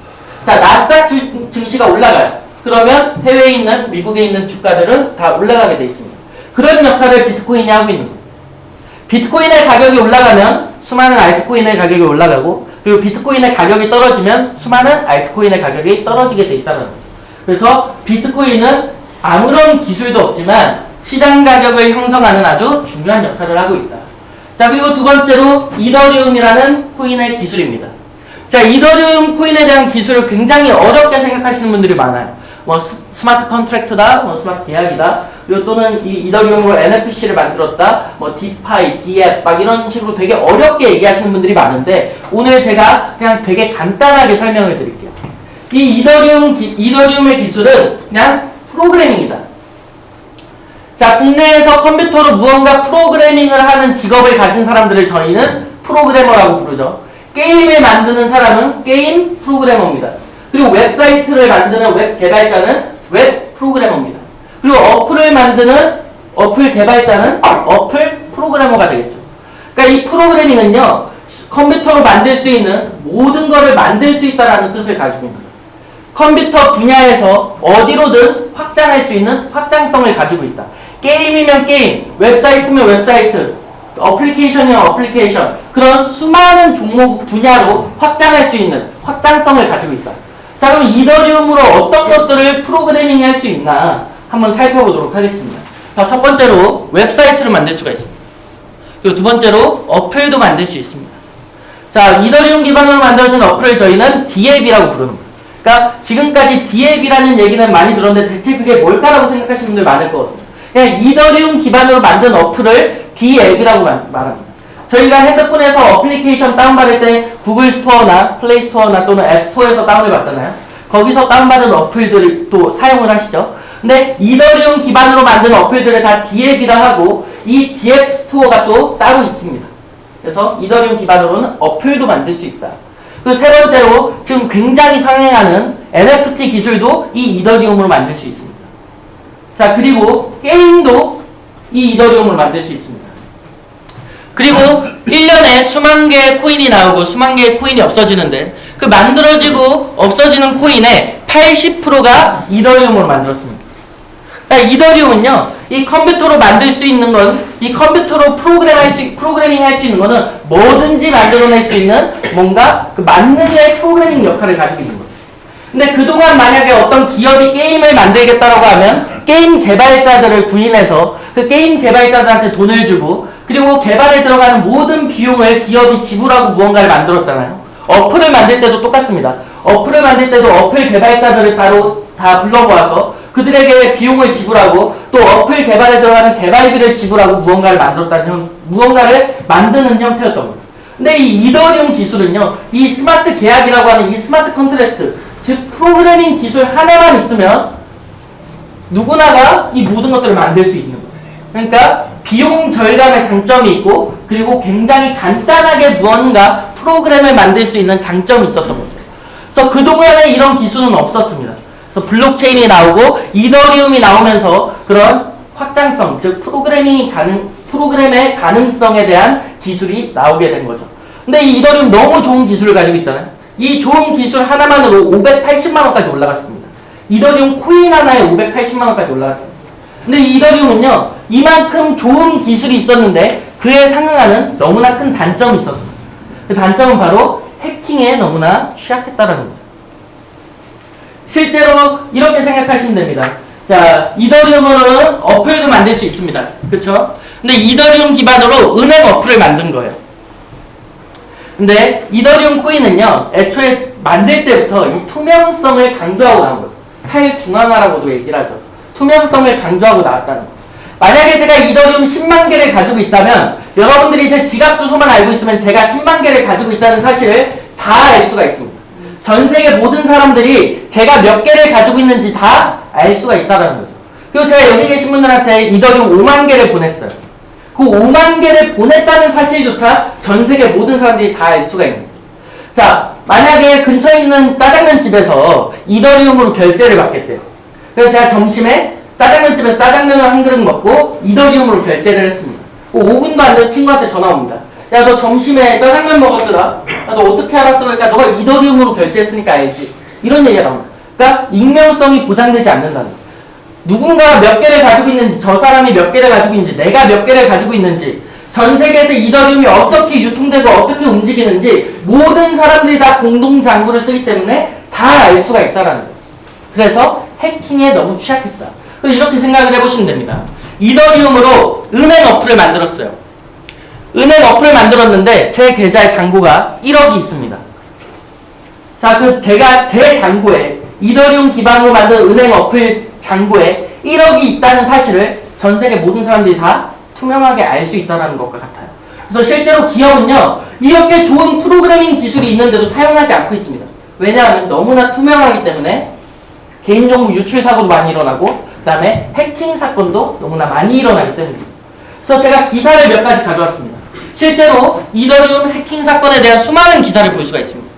자, 나스닥 증시가 올라가요. 그러면 해외에 있는 미국에 있는 주가들은 다 올라가게 되어 있습니다. 그런 역할을 비트코인이 하고 있는 거예요. 비트코인의 가격이 올라가면 수많은 알트코인의 가격이 올라가고 그리고 비트코인의 가격이 떨어지면 수많은 알트코인의 가격이 떨어지게 돼 있다는 거예요. 그래서 비트코인은 아무런 기술도 없지만 시장 가격을 형성하는 아주 중요한 역할을 하고 있다. 자, 그리고 두 번째로 이더리움이라는 코인의 기술입니다. 자, 이더리움 코인에 대한 기술을 굉장히 어렵게 생각하시는 분들이 많아요. 스마트 컨트랙트다, 스마트 계약이다, 그리고 또는 이 이더리움으로 NFC를 만들었다, 디파이, 디앱, 막 이런 식으로 되게 어렵게 얘기하시는 분들이 많은데 오늘 제가 그냥 되게 간단하게 설명을 드릴게요. 이 이더리움의 기술은 그냥 프로그래밍이다. 자, 국내에서 컴퓨터로 무언가 프로그래밍을 하는 직업을 가진 사람들을 저희는 프로그래머라고 부르죠. 게임을 만드는 사람은 게임 프로그래머입니다. 그리고 웹사이트를 만드는 웹 개발자는 웹 프로그래머입니다. 그리고 어플을 만드는 어플 개발자는 어플 프로그래머가 되겠죠. 그러니까 이 프로그래밍은요, 컴퓨터로 만들 수 있는 모든 것을 만들 수 있다는 뜻을 가지고 있는 거예요. 컴퓨터 분야에서 어디로든 확장할 수 있는 확장성을 가지고 있다. 게임이면 게임, 웹사이트면 웹사이트, 어플리케이션이면 어플리케이션, 그런 수많은 종목 분야로 확장할 수 있는 확장성을 가지고 있다. 자, 그럼 이더리움으로 어떤 것들을 프로그래밍 할 수 있나 한번 살펴보도록 하겠습니다. 자, 첫 번째로 웹사이트를 만들 수가 있습니다. 그리고 두 번째로 어플도 만들 수 있습니다. 자, 이더리움 기반으로 만들어진 어플을 저희는 DApp이라고 부르는 거예요. 그러니까 지금까지 DApp이라는 얘기는 많이 들었는데 대체 그게 뭘까라고 생각하시는 분들 많을 거거든요. 그냥 이더리움 기반으로 만든 어플을 DApp이라고 말합니다. 저희가 핸드폰에서 어플리케이션 다운받을 때 구글 스토어나 플레이 스토어나 또는 앱 스토어에서 다운을 받잖아요. 거기서 다운받은 어플들을 또 사용을 하시죠. 근데 이더리움 기반으로 만든 어플들을 다 DApp이라 하고 이 DApp 스토어가 또 따로 있습니다. 그래서 이더리움 기반으로는 어플도 만들 수 있다. 그리고 세 번째로 지금 굉장히 상행하는 NFT 기술도 이 이더리움으로 만들 수 있습니다. 자, 그리고 게임도 이 이더리움으로 만들 수 있습니다. 그리고 1년에 수만 개의 코인이 나오고 수만 개의 코인이 없어지는데 그 만들어지고 없어지는 코인의 80%가 이더리움으로 만들었습니다. 그러니까 이더리움은요, 이 컴퓨터로 만들 수 있는 건, 이 컴퓨터로 프로그래밍 할 수 있는 거는 뭐든지 만들어낼 수 있는 뭔가 그 만능의 프로그래밍 역할을 가지고 있는 거예요. 근데 그동안 만약에 어떤 기업이 게임을 만들겠다라고 하면 게임 개발자들을 구인해서 그 게임 개발자들한테 돈을 주고 그리고 개발에 들어가는 모든 비용을 기업이 지불하고 무언가를 만들었잖아요. 어플을 만들 때도 똑같습니다. 어플을 만들 때도 어플 개발자들을 따로 다 불러모아서 그들에게 비용을 지불하고 또 어플 개발에 들어가는 개발비를 지불하고 무언가를 무언가를 만드는 형태였던 겁니다. 근데 이 이더리움 기술은요, 이 스마트 계약이라고 하는 이 스마트 컨트랙트, 즉 프로그래밍 기술 하나만 있으면 누구나가 이 모든 것들을 만들 수 있는 거예요. 그러니까 비용 절감의 장점이 있고 그리고 굉장히 간단하게 무언가 프로그램을 만들 수 있는 장점이 있었던 거죠. 그래서 그동안에 이런 기술은 없었습니다. 그래서 블록체인이 나오고 이더리움이 나오면서 그런 확장성, 즉 프로그램의 가능성에 대한 기술이 나오게 된 거죠. 근데 이 이더리움 너무 좋은 기술을 가지고 있잖아요. 이 좋은 기술 하나만으로 580만 원까지 올라갔습니다. 이더리움 코인 하나에 580만 원까지 올라갔습니다. 근데 이 이더리움은요, 이만큼 좋은 기술이 있었는데 그에 상응하는 너무나 큰 단점이 있었습니다. 그 단점은 바로 해킹에 너무나 취약했다는 겁니다. 실제로 이렇게 생각하시면 됩니다. 자, 이더리움으로는 어플도 만들 수 있습니다. 그렇죠? 근데 이더리움 기반으로 은행 어플을 만든 거예요. 근데 이더리움 코인은요, 애초에 만들 때부터 이 투명성을 강조하고 나온 거예요. 탈중앙화라고도 얘기를 하죠. 투명성을 강조하고 나왔다는 거예요. 만약에 제가 이더리움 10만 개를 가지고 있다면 여러분들이 제 지갑 주소만 알고 있으면 제가 10만 개를 가지고 있다는 사실을 다 알 수가 있습니다. 전 세계 모든 사람들이 제가 몇 개를 가지고 있는지 다 알 수가 있다는 거죠. 그리고 제가 여기 계신 분들한테 이더리움 5만 개를 보냈어요. 그 5만 개를 보냈다는 사실조차 전 세계 모든 사람들이 다 알 수가 있는 거예요. 자, 만약에 근처에 있는 짜장면 집에서 이더리움으로 결제를 받겠대요. 그래서 제가 점심에 짜장면집에서 짜장면을 한 그릇 먹고 이더리움으로 결제를 했습니다. 5분도 안 돼서 친구한테 전화 옵니다. 야, 너 점심에 짜장면 먹었더라? 야, 너 어떻게 알았어? 그러니까 너가 이더리움으로 결제했으니까 알지. 이런 얘기가 나옵니다. 그러니까 익명성이 보장되지 않는다는 거예요. 누군가 몇 개를 가지고 있는지, 저 사람이 몇 개를 가지고 있는지, 내가 몇 개를 가지고 있는지, 전 세계에서 이더리움이 어떻게 유통되고 어떻게 움직이는지 모든 사람들이 다 공동장부를 쓰기 때문에 다 알 수가 있다는 거예요. 그래서 해킹에 너무 취약했다. 이렇게 생각을 해보시면 됩니다. 이더리움으로 은행 어플을 만들었어요. 은행 어플을 만들었는데 제 계좌에 잔고가 1억이 있습니다. 자, 제가 제 잔고에 이더리움 기반으로 만든 은행 어플 잔고에 1억이 있다는 사실을 전 세계 모든 사람들이 다 투명하게 알 수 있다는 것과 같아요. 그래서 실제로 기업은요, 이렇게 좋은 프로그래밍 기술이 있는데도 사용하지 않고 있습니다. 왜냐하면 너무나 투명하기 때문에 개인정보 유출 사고도 많이 일어나고 그 다음에 해킹 사건도 너무나 많이 일어나기 때문입니다. 그래서 제가 기사를 몇 가지 가져왔습니다. 실제로 이더리움 해킹 사건에 대한 수많은 기사를 볼 수가 있습니다.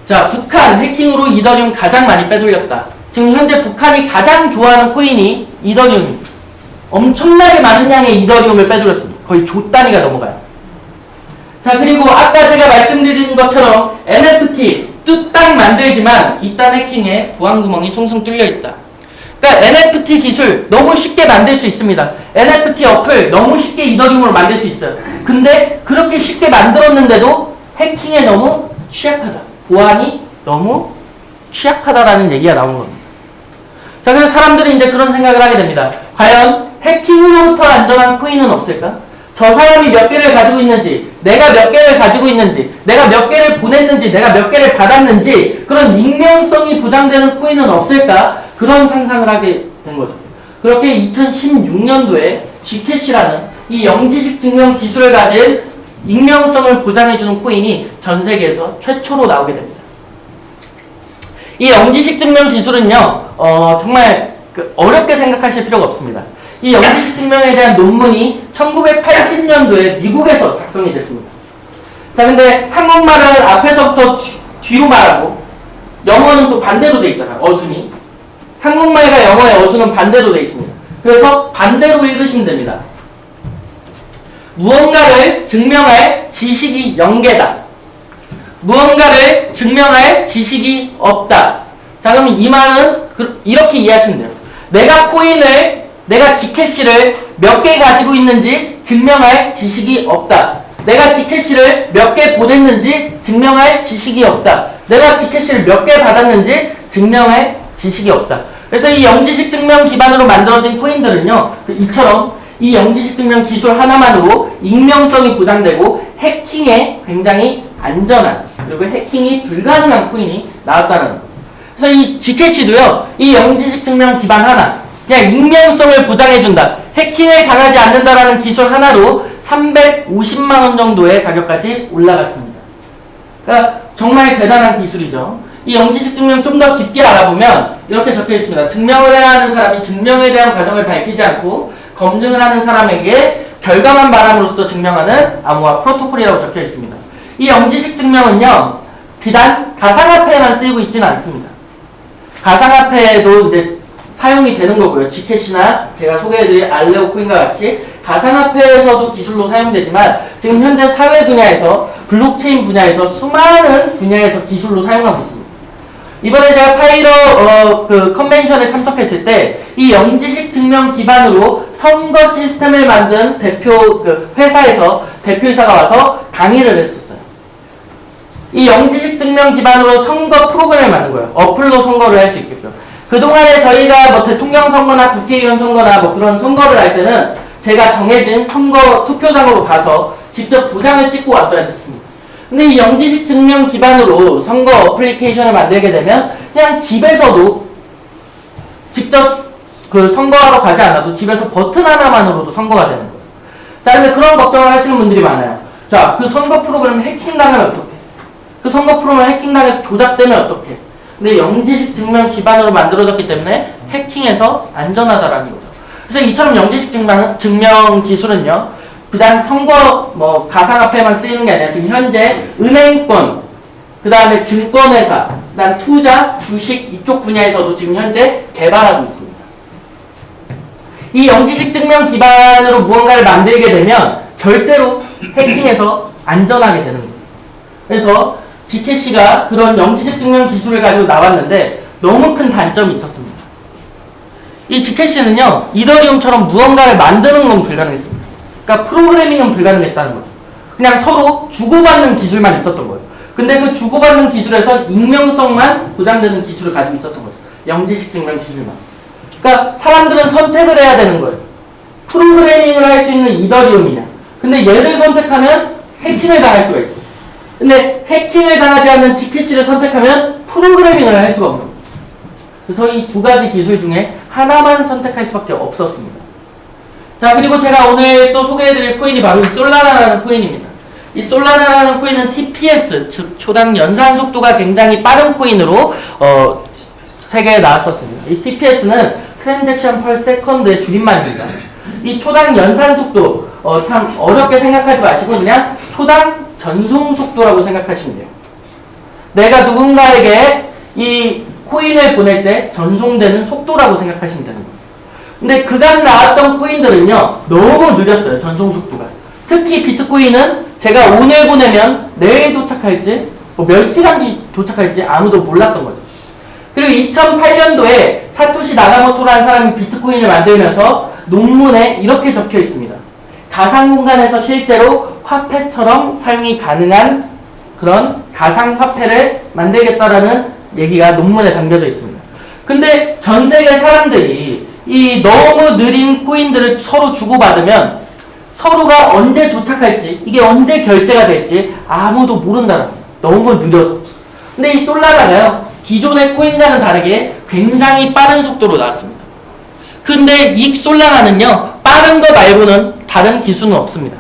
자, 북한 해킹으로 이더리움 가장 많이 빼돌렸다. 지금 현재 북한이 가장 좋아하는 코인이 이더리움입니다. 엄청나게 많은 양의 이더리움을 빼돌렸습니다. 거의 조 단위가 넘어가요. 자, 그리고 아까 제가 말씀드린 것처럼 NFT 뚝딱 만들지만 이딴 해킹에 보안구멍이 숭숭 뚫려있다. 그러니까 NFT 기술 너무 쉽게 만들 수 있습니다. NFT 어플 너무 쉽게 이더리움으로 만들 수 있어요. 근데 그렇게 쉽게 만들었는데도 해킹에 너무 취약하다. 보안이 너무 취약하다라는 얘기가 나오는 겁니다. 자, 그래서 사람들이 이제 그런 생각을 하게 됩니다. 과연 해킹으로부터 안전한 코인은 없을까? 저 사람이 몇 개를 가지고 있는지, 내가 몇 개를 가지고 있는지, 내가 몇 개를 보냈는지, 내가 몇 개를 받았는지 그런 익명성이 보장되는 코인은 없을까? 그런 상상을 하게 된 거죠. 그렇게 2016년도에 Gcash라는 이 영지식 증명 기술을 가진 익명성을 보장해주는 코인이 전 세계에서 최초로 나오게 됩니다. 이 영지식 증명 기술은요, 정말 어렵게 생각하실 필요가 없습니다. 이 영지식 증명에 대한 논문이 1980년도에 미국에서 작성이 됐습니다. 자, 근데 한국말은 앞에서부터 뒤로 말하고 영어는 또 반대로 돼 있잖아요. 어순이. 한국말과 영어의 어순은 반대로 돼 있습니다. 그래서 반대로 읽으시면 됩니다. 무언가를 증명할 지식이 0개다. 무언가를 증명할 지식이 없다. 자, 그럼 이 말은 이렇게 이해하시면 돼요. 내가 Gcash를 몇 개 가지고 있는지 증명할 지식이 없다. 내가 Gcash를 몇 개 보냈는지 증명할 지식이 없다. 내가 Gcash를 몇 개 받았는지 증명할 지식이 없다. 그래서 이 영지식 증명 기반으로 만들어진 코인들은요, 이처럼 이 영지식 증명 기술 하나만으로 익명성이 보장되고 해킹에 굉장히 안전한, 그리고 해킹이 불가능한 코인이 나왔다는 거예요. 그래서 이 Gcash도요, 이 영지식 증명 기반 하나, 그냥 익명성을 보장해준다, 해킹을 당하지 않는다라는 기술 하나로 350만원 정도의 가격까지 올라갔습니다. 그러니까 정말 대단한 기술이죠. 이 영지식 증명 좀 더 깊게 알아보면 이렇게 적혀 있습니다. 증명을 해야 하는 사람이 증명에 대한 과정을 밝히지 않고 검증을 하는 사람에게 결과만 바람으로써 증명하는 암호화 프로토콜이라고 적혀 있습니다. 이 영지식 증명은요, 비단 가상화폐에만 쓰이고 있지는 않습니다. 가상화폐에도 이제 사용이 되는 거고요. Gcash나 제가 소개해드릴 알레오 코인과 같이 가상화폐에서도 기술로 사용되지만 지금 현재 사회 분야에서, 블록체인 분야에서 수많은 분야에서 기술로 사용하고 있습니다. 이번에 제가 파이러 컨벤션에 참석했을 때 이 영지식 증명 기반으로 선거 시스템을 만든 회사에서 대표이사가 와서 강의를 했었어요. 이 영지식 증명 기반으로 선거 프로그램을 만든 거예요. 어플로 선거를 할 수 있게끔. 그동안에 저희가 뭐 대통령 선거나 국회의원 선거나 뭐 그런 선거를 할 때는 제가 정해진 선거 투표장으로 가서 직접 도장을 찍고 왔어야 됐습니다. 근데 이 영지식 증명 기반으로 선거 어플리케이션을 만들게 되면 그냥 집에서도 직접 선거하러 가지 않아도 집에서 버튼 하나만으로도 선거가 되는 거예요. 자, 근데 그런 걱정을 하시는 분들이 많아요. 자, 그 선거 프로그램 해킹당하면 어떡해? 그 선거 프로그램 해킹당해서 조작되면 어떡해? 근데 영지식 증명 기반으로 만들어졌기 때문에 해킹에서 안전하다라는 거죠. 그래서 이처럼 영지식 증명 기술은요, 비단 선거 가상화폐만 쓰이는 게 아니라 지금 현재 은행권, 그 다음에 증권회사, 그 다음 투자, 주식 이쪽 분야에서도 지금 현재 개발하고 있습니다. 이 영지식 증명 기반으로 무언가를 만들게 되면 절대로 해킹에서 안전하게 되는 거예요. 그래서 Gcash가 그런 영지식 증명 기술을 가지고 나왔는데 너무 큰 단점이 있었습니다. 이 Gcash는요, 이더리움처럼 무언가를 만드는 건 불가능했습니다. 그러니까 프로그래밍은 불가능했다는 거죠. 그냥 서로 주고받는 기술만 있었던 거예요. 근데 그 주고받는 기술에서 익명성만 보장되는 기술을 가지고 있었던 거죠. 영지식 증명 기술만. 그러니까 사람들은 선택을 해야 되는 거예요. 프로그래밍을 할 수 있는 이더리움이냐. 근데 얘를 선택하면 해킹을 당할 수가 있어요. 근데 해킹을 당하지 않는 Gcash를 선택하면 프로그래밍을 할 수가 없는 거예요. 그래서 이 두 가지 기술 중에 하나만 선택할 수밖에 없었습니다. 자, 그리고 제가 오늘 또 소개해드릴 코인이 바로 이 솔라나라는 코인입니다. 이 솔라나라는 코인은 TPS, 즉 초당 연산 속도가 굉장히 빠른 코인으로 세계에 나왔었습니다. 이 TPS는 트랜잭션 per second의 줄임말입니다. 이 초당 연산 속도, 참 어렵게 생각하지 마시고 그냥 초당 전송 속도라고 생각하시면 돼요. 내가 누군가에게 이 코인을 보낼 때 전송되는 속도라고 생각하시면 되는 거예요. 근데 그간 나왔던 코인들은요, 너무 느렸어요. 전송 속도가. 특히 비트코인은 제가 오늘 보내면 내일 도착할지, 몇 시간 뒤 도착할지 아무도 몰랐던 거죠. 그리고 2008년도에 사토시 나카모토라는 사람이 비트코인을 만들면서 논문에 이렇게 적혀 있습니다. 가상 공간에서 실제로 화폐처럼 사용이 가능한 그런 가상 화폐를 만들겠다라는 얘기가 논문에 담겨져 있습니다. 근데 전 세계 사람들이 이 너무 느린 코인들을 서로 주고받으면 서로가 언제 도착할지, 이게 언제 결제가 될지 아무도 모른다는 거예요. 너무 느려서. 근데 이 솔라나가요, 기존의 코인과는 다르게 굉장히 빠른 속도로 나왔습니다. 근데 이 솔라나는요, 빠른 거 말고는 다른 기술은 없습니다.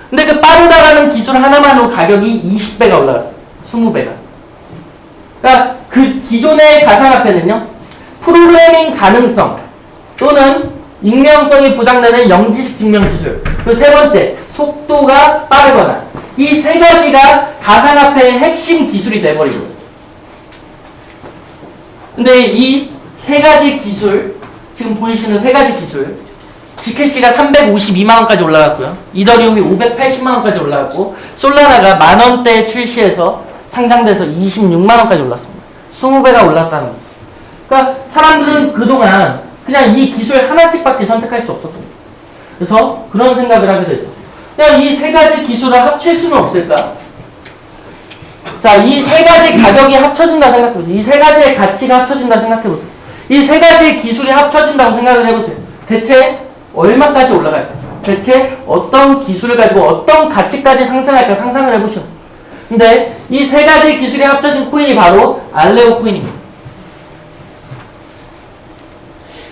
근데 그 빠르다라는 기술 하나만으로 가격이 20배가 올라갔어요. 20배가. 그러니까 그 기존의 가상화폐는요, 프로그래밍 가능성 또는 익명성이 보장되는 영지식 증명 기술, 그리고 세 번째, 속도가 빠르거나, 이 세 가지가 가상화폐의 핵심 기술이 돼버린 거예요. 근데 이 세 가지 기술, 지금 보이시는 세 가지 기술, 지캐시가 352만원까지 올라갔고요. 이더리움이 580만원까지 올라갔고, 솔라나가 만원대에 출시해서 상장돼서 26만원까지 올랐습니다. 20배가 올랐다는 거죠. 그러니까 사람들은 그동안 그냥 이 기술 하나씩밖에 선택할 수 없었던 거예요. 그래서 그런 생각을 하게 되죠. 그냥 이 세 가지 기술을 합칠 수는 없을까? 자, 이 세 가지 가격이 합쳐진다 생각해보세요. 이 세 가지의 가치가 합쳐진다 생각해보세요. 이 세 가지의 기술이 합쳐진다고 생각을 해보세요. 대체 얼마까지 올라갈까? 대체 어떤 기술을 가지고 어떤 가치까지 상승할까 상상을 해보시오. 근데 이 세 가지 기술이 합쳐진 코인이 바로 알레오 코인입니다.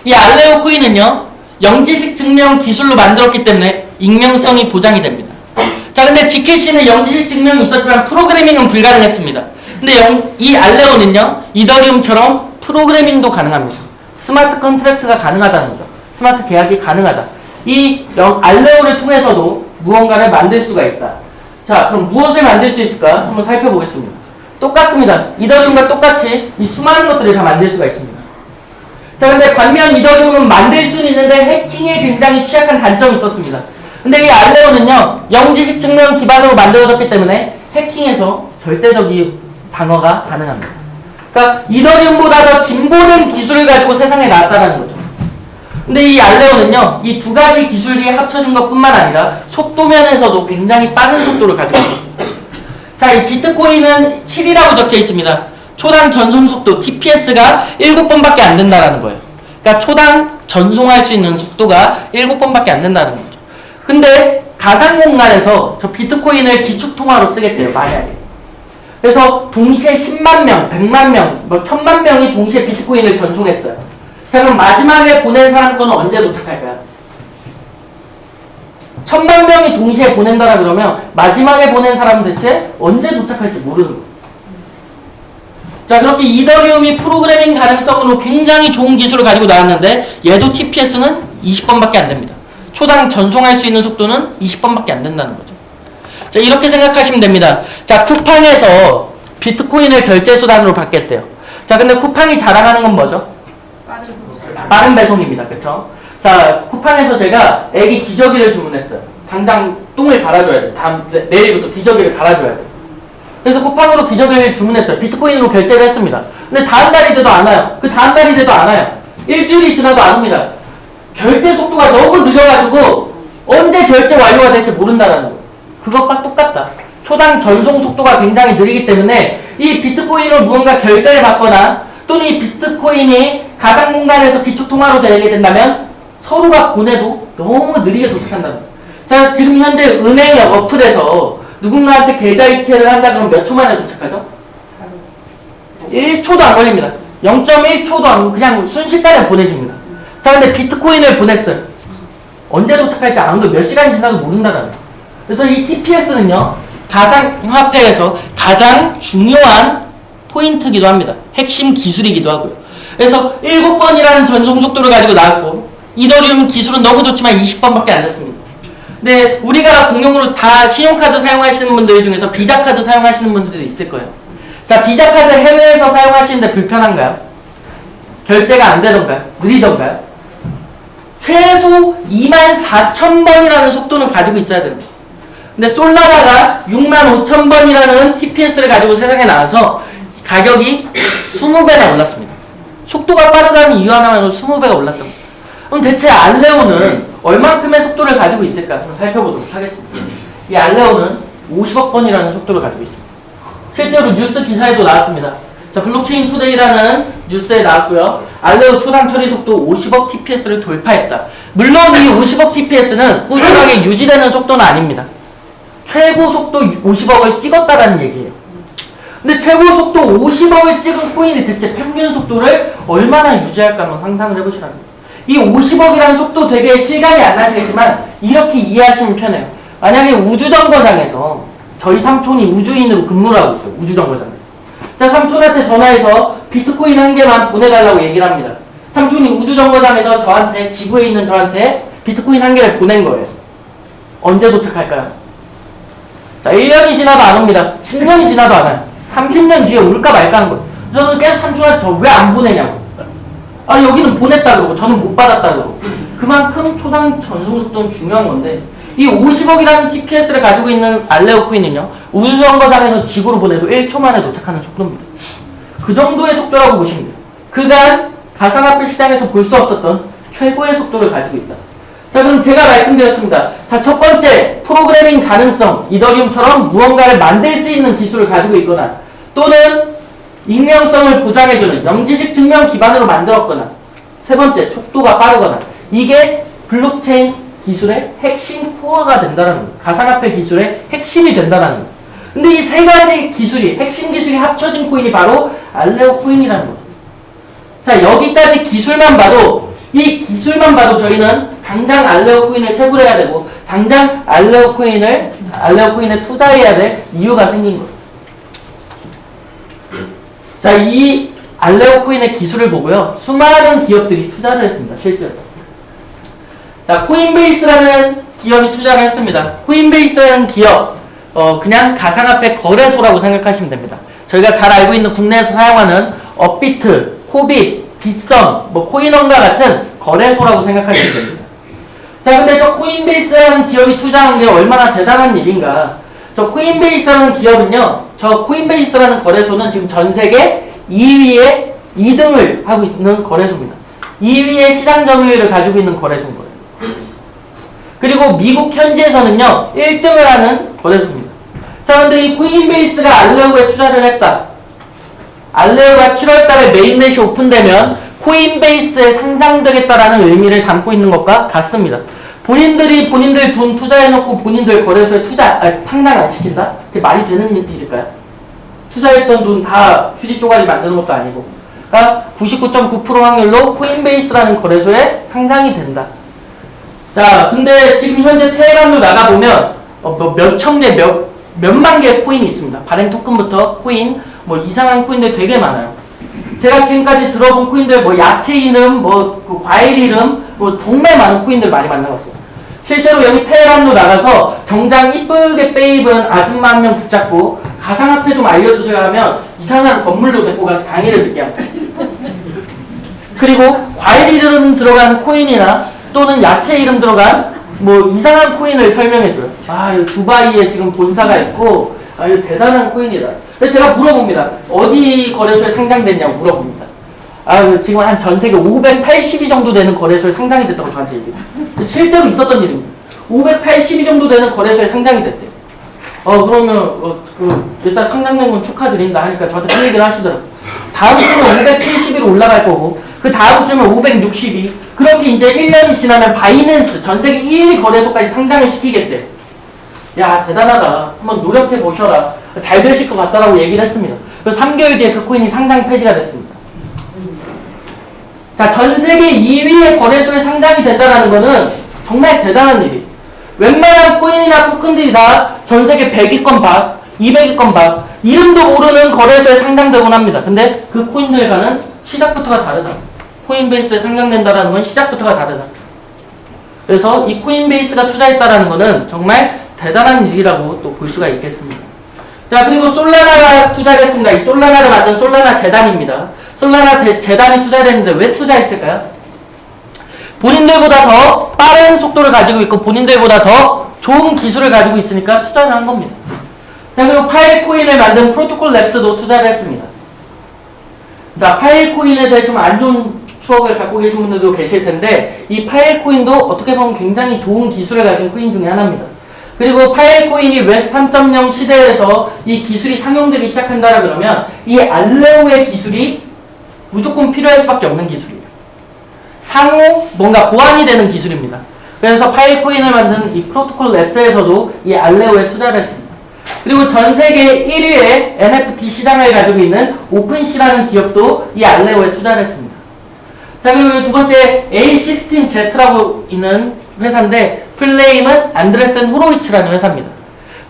이 알레오 코인은요, 영지식 증명 기술로 만들었기 때문에 익명성이 보장이 됩니다. 자, 근데 지캐시는 영지식 증명이 있었지만 프로그래밍은 불가능했습니다. 근데 이 알레오는요, 이더리움처럼 프로그래밍도 가능합니다. 스마트 컨트랙트가 가능하다는 거죠. 스마트 계약이 가능하다. 이 알레오를 통해서도 무언가를 만들 수가 있다. 자, 그럼 무엇을 만들 수 있을까? 한번 살펴보겠습니다. 똑같습니다. 이더리움과 똑같이 이 수많은 것들을 다 만들 수가 있습니다. 자, 근데 반면 이더리움은 만들 수는 있는데 해킹에 굉장히 취약한 단점이 있었습니다. 근데 이 알레오는요, 영지식 증명 기반으로 만들어졌기 때문에 해킹에서 절대적인 방어가 가능합니다. 그러니까 이더리움보다 더 진보된 기술을 가지고 세상에 나왔다는 거죠. 근데 이 알레오는요, 이 두 가지 기술이 합쳐진 것뿐만 아니라 속도면에서도 굉장히 빠른 속도를 가지고 있었습니다. 자, 이 비트코인은 7이라고 적혀 있습니다. 초당 전송 속도 TPS가 7번밖에 안 된다는 거예요. 그러니까 초당 전송할 수 있는 속도가 7번밖에 안 된다는 거죠. 근데 가상 공간에서 저 비트코인을 기축통화로 쓰겠대요, 만약에. 그래서 동시에 10만 명, 100만 명, 1000만 명이 동시에 비트코인을 전송했어요. 자, 그럼 마지막에 보낸 사람 거는 언제 도착할까요? 1000만 명이 동시에 보낸다라 그러면 마지막에 보낸 사람은 대체 언제 도착할지 모르는 거예요. 자, 그렇게 이더리움이 프로그래밍 가능성으로 굉장히 좋은 기술을 가지고 나왔는데 얘도 TPS는 20번밖에 안 됩니다. 초당 전송할 수 있는 속도는 20번밖에 안 된다는 거죠. 자, 이렇게 생각하시면 됩니다. 자, 쿠팡에서 비트코인을 결제 수단으로 받겠대요. 자, 근데 쿠팡이 자랑하는 건 뭐죠? 빠른 배송입니다. 그쵸? 자, 쿠팡에서 제가 애기 기저귀를 주문했어요. 당장 똥을 갈아줘야 돼. 내일부터 기저귀를 갈아줘야 돼. 그래서 쿠팡으로 기저귀를 주문했어요. 비트코인으로 결제를 했습니다. 근데 다음 달이 돼도 안 와요. 그 다음 달이 돼도 안 와요. 일주일이 지나도 안 옵니다. 결제 속도가 너무 느려가지고 언제 결제 완료가 될지 모른다는 거예요. 그것과 똑같다. 초당 전송 속도가 굉장히 느리기 때문에 이 비트코인으로 무언가 결제를 받거나 또는 이 비트코인이 가상 공간에서 기축통화로 되게 된다면 서로가 보내도 너무 느리게 도착한다는 거예요. 자, 지금 현재 은행 어플에서 누군가한테 계좌 이체를 한다 그러면 몇 초 만에 도착하죠? 1초도 안 걸립니다. 0.1초도 안, 그냥 순식간에 보내집니다. 자, 근데 비트코인을 보냈어요. 언제 도착할지 아무도 몇 시간이 지나도 모른다는 거예요. 그래서 이 TPS는요, 가상화폐에서 가장 중요한 포인트이기도 합니다. 핵심 기술이기도 하고요. 그래서 7번이라는 전송 속도를 가지고 나왔고, 이더리움 기술은 너무 좋지만 20번밖에 안 됐습니다. 근데 우리가 공용으로 다 신용카드 사용하시는 분들 중에서 비자카드 사용하시는 분들도 있을 거예요. 자, 비자카드 해외에서 사용하시는데 불편한가요? 결제가 안 되던가요? 느리던가요? 최소 24,000번이라는 속도는 가지고 있어야 됩니다. 근데 솔라나가 65,000번이라는 TPS를 가지고 세상에 나와서 가격이 20배나 올랐습니다. 속도가 빠르다는 이유 하나만으로 20배가 올랐던 겁니다. 그럼 대체 알레오는 얼만큼의 속도를 가지고 있을까? 좀 살펴보도록 하겠습니다. 이 알레오는 50억 번이라는 속도를 가지고 있습니다. 실제로 뉴스 기사에도 나왔습니다. 자, 블록체인 투데이라는 뉴스에 나왔고요. 알레오 초당 처리 속도 50억 TPS를 돌파했다. 물론 이 50억 TPS는 꾸준하게 유지되는 속도는 아닙니다. 최고 속도 50억을 찍었다라는 얘기예요. 근데 최고 속도 50억을 찍은 코인이 대체 평균 속도를 얼마나 유지할까 한번 상상을 해보시라는 거예요. 이 50억이라는 속도 되게 실감이 안 나시겠지만 이렇게 이해하시면 편해요. 만약에 우주정거장에서 저희 삼촌이 우주인으로 근무를 하고 있어요. 우주정거장에서. 자, 삼촌한테 전화해서 비트코인 1개만 보내달라고 얘기를 합니다. 삼촌이 우주정거장에서 저한테, 지구에 있는 저한테 비트코인 1개를 보낸 거예요. 언제 도착할까요? 자, 1년이 지나도 안 옵니다. 10년이 지나도 안 와요. 30년 뒤에 올까 말까 하는 거예요. 저는 계속 삼촌한테 저 왜 안 보내냐고. 아, 여기는 보냈다 그러고 저는 못 받았다 그러고. 그만큼 초당 전송 속도는 중요한 건데 이 50억이라는 TPS를 가지고 있는 알레오 코인은요, 우주정거장에서 지구로 보내도 1초 만에 도착하는 속도입니다. 그 정도의 속도라고 보시면 돼요. 그간 가상화폐 시장에서 볼 수 없었던 최고의 속도를 가지고 있다. 자, 그럼 제가 말씀드렸습니다. 자, 첫 번째, 프로그래밍 가능성. 이더리움처럼 무언가를 만들 수 있는 기술을 가지고 있거나 또는 익명성을 보장해주는 영지식 증명 기반으로 만들었거나 세 번째, 속도가 빠르거나 이게 블록체인 기술의 핵심 코어가 된다는 거예요. 가상화폐 기술의 핵심이 된다는 거예요. 근데 이 세 가지 기술이, 핵심 기술이 합쳐진 코인이 바로 알레오 코인이라는 거죠. 자, 여기까지 기술만 봐도, 이 기술만 봐도 저희는 당장 알레오 코인을 채굴해야 되고, 당장 알레오 코인에 투자해야 될 이유가 생긴 거예요. 자, 이 알레오 코인의 기술을 보고요, 수많은 기업들이 투자를 했습니다, 실제로. 자, 코인베이스라는 기업이 투자를 했습니다. 코인베이스라는 기업, 그냥 가상화폐 거래소라고 생각하시면 됩니다. 저희가 잘 알고 있는 국내에서 사용하는 업비트, 호빗, 빗썸, 코인원과 같은 거래소라고 생각하시면 됩니다. 자, 근데 저 코인베이스라는 기업이 투자한 게 얼마나 대단한 일인가. 저 코인베이스라는 기업은요, 저 코인베이스라는 거래소는 지금 전 세계 2위에 2등을 하고 있는 거래소입니다. 2위의 시장 점유율을 가지고 있는 거래소인 거예요. 그리고 미국 현지에서는요 1등을 하는 거래소입니다. 자, 근데 이 코인베이스가 알레오에 투자를 했다. 알레오가 7월달에 메인넷이 오픈되면 코인베이스에 상장되겠다라는 의미를 담고 있는 것과 같습니다. 본인들 돈 투자해놓고 본인들 거래소에 상장 안 시킨다? 그게 말이 되는 일일까요? 투자했던 돈 다 휴지 쪼가리 만드는 것도 아니고. 그러니까 99.9% 확률로 코인베이스라는 거래소에 상장이 된다. 자, 근데 지금 현재 테헤란으로 나가보면 몇천 개, 몇만 개의 코인이 있습니다. 발행 토큰부터 코인, 이상한 코인들 되게 많아요. 제가 지금까지 들어본 코인들, 야채 이름, 그 과일 이름, 정말 많은 코인들 많이 만나봤어요. 실제로 여기 테헤란으로 나가서 정장 이쁘게 빼입은 아줌마 한 명 붙잡고 가상화폐 좀 알려주세요 하면 이상한 건물로 데리고 가서 강의를 듣게 합니다. 그리고 과일 이름 들어간 코인이나 또는 야채 이름 들어간 이상한 코인을 설명해줘요. 아, 이 두바이에 지금 본사가 있고, 아, 이거 대단한 코인이다. 그래서 제가 물어봅니다. 어디 거래소에 상장됐냐고 물어봅니다. 아, 지금 한 전 세계 580위 정도 되는 거래소에 상장이 됐다고 저한테 얘기해요. 실제로 있었던 일입니다. 580위 정도 되는 거래소에 상장이 됐대요. 그러면 일단 상장된 건 축하드린다 하니까 저한테 그 얘기를 하시더라고요. 다음 주면 570위로 올라갈 거고 그 다음 주면 560위. 그렇게 이제 1년이 지나면 바이낸스 전 세계 1위 거래소까지 상장을 시키겠대요. 야, 대단하다. 한번 노력해 보셔라. 잘 되실 것 같다라고 얘기를 했습니다. 그래서 3개월 뒤에 그 코인이 상장 폐지가 됐습니다. 자, 전 세계 2위의 거래소에 상장이 된다는 거는 정말 대단한 일이에요. 웬만한 코인이나 토큰들이 다 전 세계 100위권 밖, 200위권 밖, 이름도 모르는 거래소에 상장되곤 합니다. 근데 그 코인들과는 시작부터가 다르다. 코인베이스에 상장된다는 건 시작부터가 다르다. 그래서 이 코인베이스가 투자했다는 거는 정말 대단한 일이라고 또 볼 수가 있겠습니다. 자, 그리고 솔라나가 투자를 했습니다. 이 솔라나를 만든 솔라나 재단입니다. 솔라나 재단이 투자를 했는데 왜 투자했을까요? 본인들보다 더 빠른 속도를 가지고 있고 본인들보다 더 좋은 기술을 가지고 있으니까 투자를 한 겁니다. 자, 그리고 파일코인을 만든 프로토콜 랩스도 투자를 했습니다. 자, 파일코인에 대해 좀 안 좋은 추억을 갖고 계신 분들도 계실 텐데 이 파일코인도 어떻게 보면 굉장히 좋은 기술을 가진 코인 중에 하나입니다. 그리고 파일코인이 웹 3.0 시대에서 이 기술이 상용되기 시작한다라 그러면 이 알레오의 기술이 무조건 필요할 수밖에 없는 기술이에요. 상호 뭔가 보완이 되는 기술입니다. 그래서 파일코인을 만든 이 프로토콜 랩스에서도 이 알레오에 투자를 했습니다. 그리고 전 세계 1위의 NFT 시장을 가지고 있는 오픈시라는 기업도 이 알레오에 투자를 했습니다. 자, 그리고 두 번째 A16Z라고 있는 회사인데 플레임은 안드레센 호로이츠라는 회사입니다.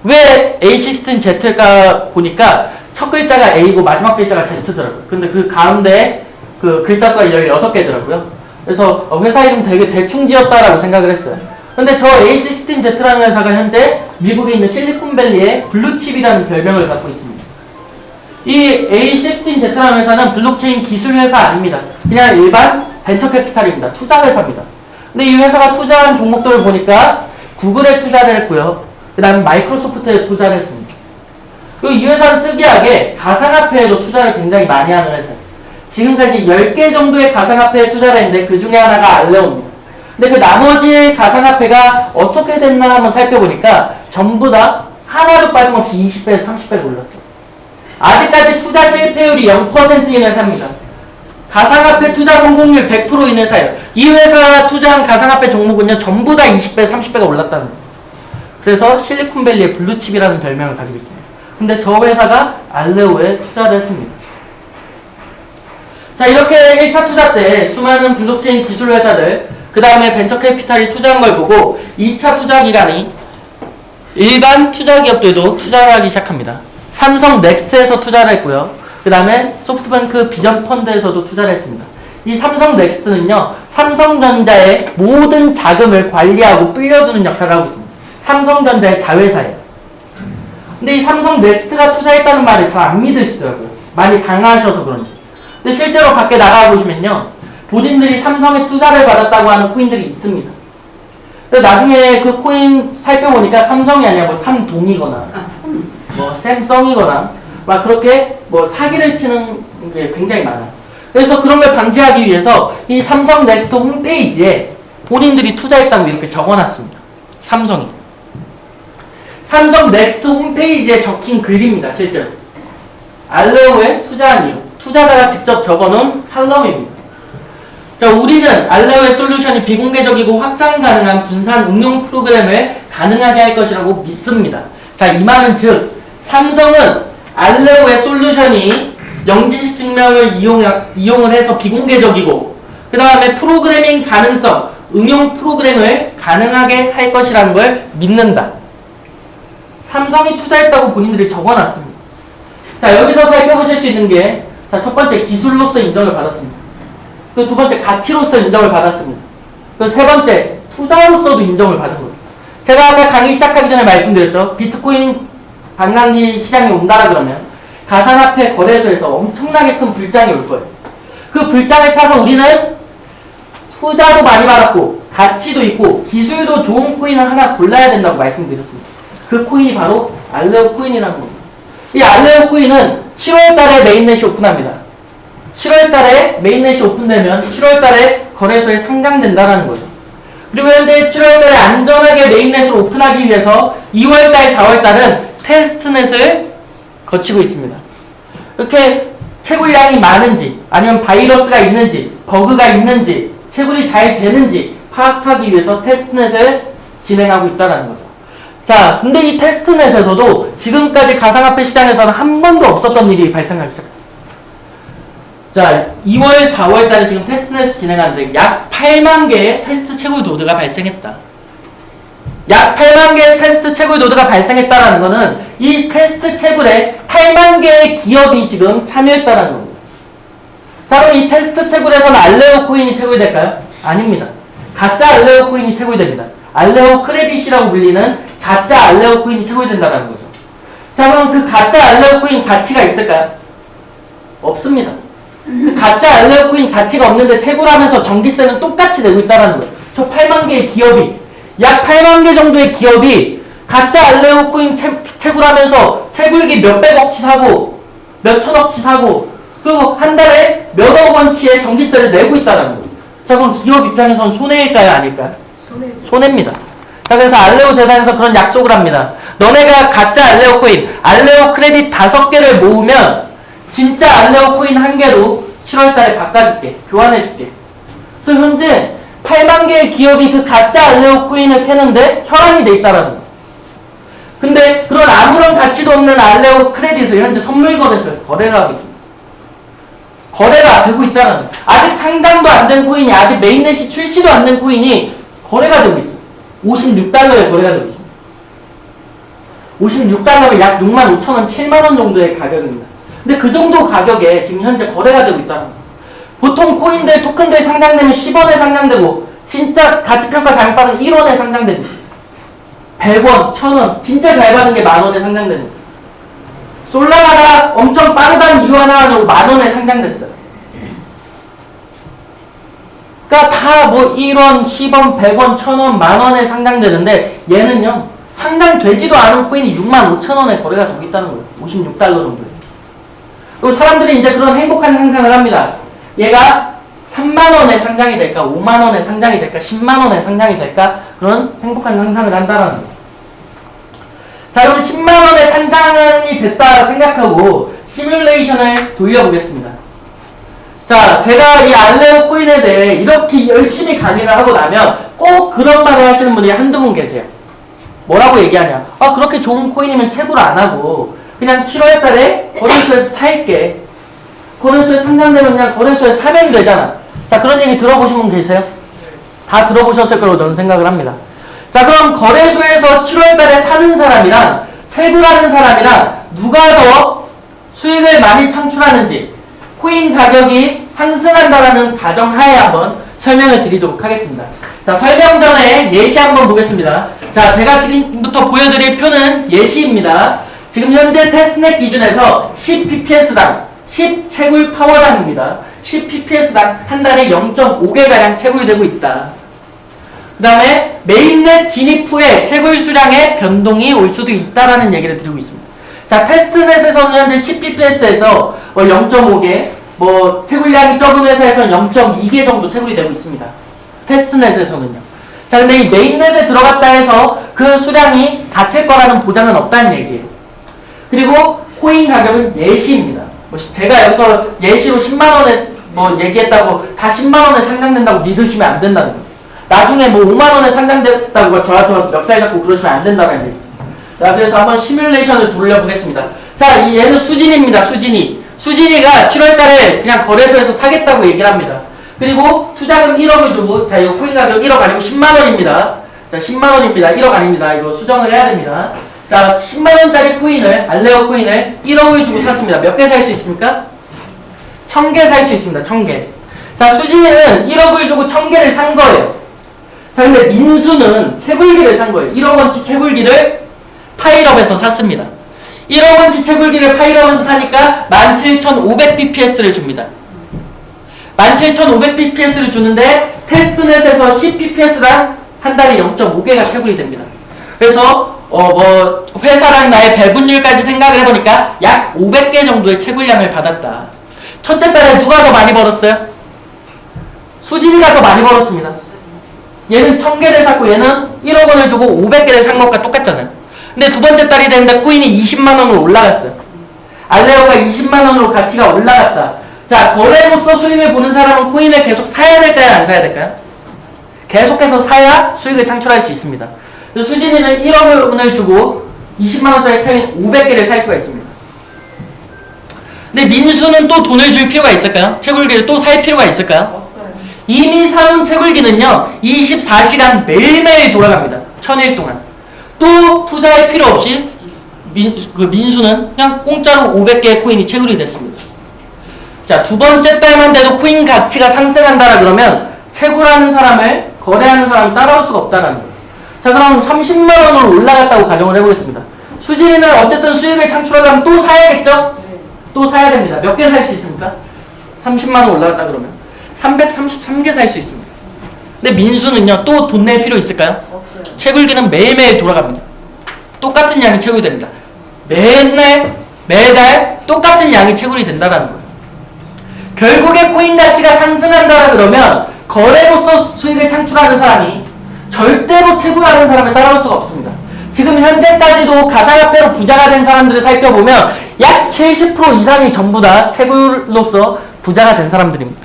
왜 A16Z일까 보니까 첫 글자가 A고 마지막 글자가 Z더라고요. 근데 그 가운데 그 글자 수가 16개더라고요. 그래서 회사 이름 되게 대충 지었다라고 생각을 했어요. 근데 저 A16Z라는 회사가 현재 미국에 있는 실리콘밸리의 블루칩이라는 별명을 갖고 있습니다. 이 A16Z라는 회사는 블록체인 기술 회사 아닙니다. 그냥 일반 벤처 캐피탈입니다. 투자 회사입니다. 근데 이 회사가 투자한 종목들을 보니까 구글에 투자를 했고요. 그 다음에 마이크로소프트에 투자를 했습니다. 그리고 이 회사는 특이하게 가상화폐에도 투자를 굉장히 많이 하는 회사예요. 지금까지 10개 정도의 가상화폐에 투자를 했는데 그 중에 하나가 알레오입니다. 근데 그 나머지 가상화폐가 어떻게 됐나 한번 살펴보니까 전부 다 하나도 빠짐없이 20배에서 30배가 올랐어요. 아직까지 투자 실패율이 0%인 회사입니다. 가상화폐 투자 성공률 100%인 회사예요. 이 회사 투자한 가상화폐 종목은요 전부 다 20배, 30배가 올랐다는 거예요. 그래서 실리콘밸리의 블루칩이라는 별명을 가지고 있습니다. 근데 저 회사가 알레오에 투자를 했습니다. 자, 이렇게 1차 투자 때 수많은 블록체인 기술 회사들, 그 다음에 벤처 캐피탈이 투자한 걸 보고 2차 투자 기간이 일반 투자 기업들도 투자를 하기 시작합니다. 삼성 넥스트에서 투자를 했고요. 그 다음에 소프트뱅크 비전 펀드에서도 투자를 했습니다. 이 삼성 넥스트는요, 삼성전자의 모든 자금을 관리하고 불려주는 역할을 하고 있습니다. 삼성전자의 자회사예요. 근데 이 삼성 넥스트가 투자했다는 말을 잘 안 믿으시더라고요. 많이 당하셔서 그런지. 근데 실제로 밖에 나가보시면요, 본인들이 삼성에 투자를 받았다고 하는 코인들이 있습니다. 그래서 나중에 그 코인 살펴보니까 삼성이 아니라 뭐 삼동이거나 뭐 샘성이거나 막 그렇게 뭐 사기를 치는 게 굉장히 많아요. 그래서 그런 걸 방지하기 위해서 이 삼성 넥스트 홈페이지에 본인들이 투자했다고 이렇게 적어놨습니다. 삼성이. 삼성 넥스트 홈페이지에 적힌 글입니다. 실제로. 알레오에 투자한 이유. 투자자가 직접 적어놓은 칼럼입니다. 자, 우리는 알레오의 솔루션이 비공개적이고 확장 가능한 분산 응용 프로그램을 가능하게 할 것이라고 믿습니다. 자, 이 말은 즉 삼성은 알레오의 솔루션이 영지식 증명을 이용을 해서 비공개적이고 그 다음에 프로그래밍 가능성, 응용 프로그램을 가능하게 할 것이라는 걸 믿는다. 삼성이 투자했다고 본인들이 적어놨습니다. 자, 여기서 살펴보실 수 있는 게 자, 첫 번째 기술로서 인정을 받았습니다. 그 두 번째 가치로서 인정을 받았습니다. 그 세 번째 투자로서도 인정을 받은 거예요. 제가 아까 강의 시작하기 전에 말씀드렸죠. 비트코인 반감기 시장이 온다라 그러면 가상화폐 거래소에서 엄청나게 큰 불장이 올 거예요. 그 불장을 타서 우리는 투자도 많이 받았고 가치도 있고 기술도 좋은 코인을 하나 골라야 된다고 말씀드렸습니다. 그 코인이 바로 알레오 코인이라는 겁니다. 이 알레오 코인은 7월달에 메인넷이 오픈합니다. 7월달에 메인넷이 오픈되면 7월달에 거래소에 상장된다라는 거죠. 그리고 현재 7월달에 안전하게 메인넷을 오픈하기 위해서 2월달, 4월달은 테스트넷을 거치고 있습니다. 이렇게 채굴량이 많은지 아니면 바이러스가 있는지 버그가 있는지 채굴이 잘 되는지 파악하기 위해서 테스트넷을 진행하고 있다는 거죠. 자, 근데 이 테스트넷에서도 지금까지 가상화폐 시장에서는 한 번도 없었던 일이 발생하기 시작했어요. 자, 2월, 4월 달에 지금 테스트넷을 진행하는데 약 8만 개의 테스트 채굴 노드가 발생했다. 약 8만 개의 테스트 채굴 노드가 발생했다라는 거는 이 테스트 채굴에 8만 개의 기업이 지금 참여했다라는 겁니다. 자, 그럼 이 테스트 채굴에서는 알레오 코인이 채굴될까요? 아닙니다. 가짜 알레오 코인이 채굴됩니다. 알레오 크레딧이라고 불리는 가짜 알레오 코인이 채굴된다라는 거죠. 자, 그럼 그 가짜 알레오 코인 가치가 있을까요? 없습니다. 그 가짜 알레오 코인 가치가 없는데 채굴하면서 전기세는 똑같이 내고 있다는 거예요. 저 8만 개의 기업이, 약 8만 개 정도의 기업이 가짜 알레오 코인 채굴하면서 채굴기 몇백억치 사고 몇 천억치 사고 그리고 한 달에 몇억 원치의 전기세를 내고 있다는 거예요. 자, 그럼 기업 입장에선 손해일까요? 아닐까요? 손해입니다. 자, 그래서 알레오 재단에서 그런 약속을 합니다. 너네가 가짜 알레오 코인, 알레오 크레딧 5개를 모으면 진짜 알레오 코인 1개로 7월달에 바꿔줄게. 교환해줄게. 그래서 현재 8만 개의 기업이 그 가짜 알레오 코인을 캐는데 혈안이 돼 있다라는 거예요. 근데 그런 아무런 가치도 없는 알레오 크레딧을 현재 선물거래소에서 거래를 하고 있습니다. 거래가 되고 있다는 거예요. 아직 상장도 안 된 코인이, 아직 메인넷이 출시도 안 된 코인이 거래가 되고 있어요. 56달러에 거래가 되고 있습니다. 56달러면 약 65,000원, 7만원 정도의 가격입니다. 근데 그 정도 가격에 지금 현재 거래가 되고 있다는 거예요. 보통 코인들, 토큰들 상장되면 10원에 상장되고 진짜 가치평가 잘못 받은 1원에 상장됩니다. 100원, 1000원, 진짜 잘 받은 게 만원에 상장되는 거예요. 솔라나가 엄청 빠르다는 이유 하나로 만원에 상장됐어요. 그러니까 다 뭐 1원, 10원, 100원, 1000원, 만원에 상장되는데 얘는요, 상장되지도 않은 코인이 65,000원에 거래가 되고 있다는 거예요. 56달러 정도에. 그리고 사람들이 이제 그런 행복한 상상을 합니다. 얘가 3만원에 상장이 될까, 5만원에 상장이 될까, 10만원에 상장이 될까, 그런 행복한 상상을 한다는 거예요. 자, 그럼 10만원에 상장이 됐다 생각하고 시뮬레이션을 돌려보겠습니다. 자, 제가 이 알레오 코인에 대해 이렇게 열심히 강의를 하고 나면 꼭 그런 말을 하시는 분이 한두 분 계세요. 뭐라고 얘기하냐? 아, 그렇게 좋은 코인이면 채굴 안 하고 그냥 7월 달에 거래소에서 살게. 거래소에 상장되면 그냥 거래소에 사면 되잖아. 자, 그런 얘기 들어보신 분 계세요? 다 들어보셨을 거라고 저는 생각을 합니다. 자, 그럼 거래소에서 7월 달에 사는 사람이랑 채굴하는 사람이랑 누가 더 수익을 많이 창출하는지 코인 가격이 상승한다라는 가정하에 한번 설명을 드리도록 하겠습니다. 자, 설명 전에 예시 한번 보겠습니다. 자, 제가 지금부터 보여드릴 표는 예시입니다. 지금 현재 테스트넷 기준에서 10pps당 10 채굴 파워당입니다. 10pps당 한 달에 0.5개가량 채굴이 되고 있다. 그 다음에 메인넷 진입 후에 채굴 수량의 변동이 올 수도 있다라는 얘기를 드리고 있습니다. 자, 테스트넷에서는 현재 10pps에서 0.5개, 채굴량이 적은 회사에서는 0.2개 정도 채굴이 되고 있습니다. 테스트넷에서는요. 자, 근데 이 메인넷에 들어갔다 해서 그 수량이 같을 거라는 보장은 없다는 얘기예요. 그리고 코인 가격은 예시입니다. 제가 여기서 예시로 10만원에 얘기했다고 다 10만원에 상장된다고 믿으시면 안 된다는 거예요. 나중에 5만원에 상장됐다고 저한테 와서 멱살 잡고 그러시면 안 된다는 얘기죠. 자, 그래서 한번 시뮬레이션을 돌려보겠습니다. 자, 얘는 수진이입니다. 수진이가 7월달에 그냥 거래소에서 사겠다고 얘기를 합니다. 그리고 투자금 1억을 주고, 자, 이거 코인 가격 1억 아니고 10만원입니다. 자, 10만원입니다. 1억 아닙니다. 이거 수정을 해야 됩니다. 자, 10만원짜리 코인을, 알레오 코인을 1억을 주고 샀습니다. 몇 개 살 수 있습니까? 1000개 살 수 있습니다. 1000개. 자, 수진이는 1억을 주고 1000개를 산 거예요. 자, 근데 민수는 채굴기를 산 거예요. 1억원치 채굴기를 파일업에서 샀습니다. 1억원치 채굴기를 파일업에서 사니까 17,500bps를 줍니다. 17,500bps를 주는데 테스트넷에서 10bps당 한 달에 0.5개가 채굴이 됩니다. 그래서 회사랑 나의 배분율까지 생각을 해보니까 약 500개 정도의 채굴량을 받았다. 첫째 달에 누가 더 많이 벌었어요? 수진이가 더 많이 벌었습니다. 얘는 1000개를 샀고 얘는 1억 원을 주고 500개를 산 것과 똑같잖아요. 근데 두 번째 달이 됐는데 코인이 20만 원으로 올라갔어요. 알레오가 20만 원으로 가치가 올라갔다. 자, 거래로서 수익을 보는 사람은 코인을 계속 사야 될까요? 안 사야 될까요? 계속해서 사야 수익을 창출할 수 있습니다. 그래서 수진이는 1억 원을 주고 20만 원짜리 코인 500개를 살 수가 있습니다. 근데 민수는 또 돈을 줄 필요가 있을까요? 채굴기를 또 살 필요가 있을까요? 이미 사온 채굴기는요 24시간 매일매일 돌아갑니다. 1000일 동안. 또 투자할 필요 없이 민수는 그냥 공짜로 500개의 코인이 채굴이 됐습니다. 자, 두 번째 달만 돼도 코인 가치가 상승한다라 그러면 채굴하는 사람을, 거래하는 사람을 따라올 수가 없다라는 거예요. 자, 그럼 30만 원으로 올라갔다고 가정을 해보겠습니다. 수진이는 어쨌든 수익을 창출하려면 또 사야겠죠? 또 사야 됩니다. 몇 개 살 수 있습니까? 30만 원 올라갔다 그러면 333개 살 수 있습니다. 근데 민수는요, 또 돈 낼 필요 있을까요? 없어요. 채굴기는 매일매일 돌아갑니다. 똑같은 양이 채굴이 됩니다. 매달 똑같은 양이 채굴이 된다는 거예요. 결국에 코인 가치가 상승한다 그러면 거래로서 수익을 창출하는 사람이 절대로 채굴하는 사람을 따라올 수가 없습니다. 지금 현재까지도 가상화폐로 부자가 된 사람들을 살펴보면 약 70% 이상이 전부 다 채굴로서 부자가 된 사람들입니다.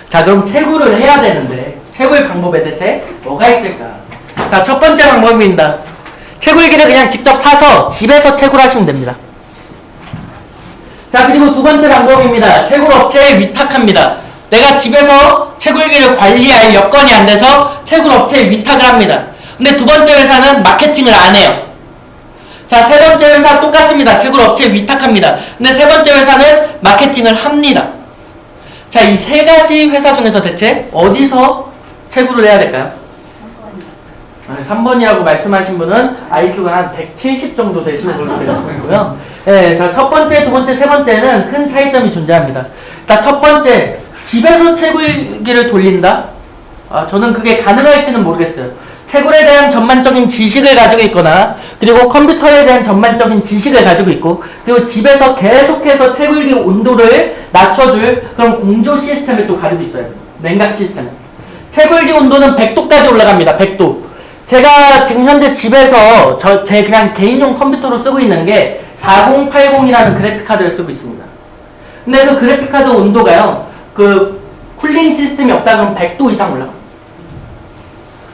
자, 그럼 채굴을 해야 되는데 채굴 방법에 대체 뭐가 있을까? 자, 첫 번째 방법입니다. 채굴기를 그냥 직접 사서 집에서 채굴하시면 됩니다. 자, 그리고 두 번째 방법입니다. 채굴업체에 위탁합니다. 내가 집에서 채굴기를 관리할 여건이 안 돼서 채굴업체에 위탁을 합니다. 근데 두 번째 회사는 마케팅을 안 해요. 자, 세 번째 회사 똑같습니다. 채굴업체에 위탁합니다. 근데 세 번째 회사는 마케팅을 합니다. 자, 이 세 가지 회사 중에서 대체 어디서 채굴을 해야 될까요? 3번이라고 말씀하신 분은 IQ가 한 170 정도 되시는 걸로 제가 보이고요. 네, 자, 첫 번째, 두 번째, 세 번째는 큰 차이점이 존재합니다. 자, 첫 번째, 집에서 채굴기를 돌린다? 저는 그게 가능할지는 모르겠어요. 채굴에 대한 전반적인 지식을 가지고 있거나, 그리고 컴퓨터에 대한 전반적인 지식을 가지고 있고, 그리고 집에서 계속해서 채굴기 온도를 낮춰줄 그런 공조 시스템을 또 가지고 있어요. 냉각 시스템. 채굴기 온도는 100도까지 올라갑니다. 100도. 제가 지금 현재 집에서 제 그냥 개인용 컴퓨터로 쓰고 있는 게 4080이라는 그래픽카드를 쓰고 있습니다. 근데 그 그래픽카드 온도가요, 그 쿨링 시스템이 없다 그러면 100도 이상 올라갑니다.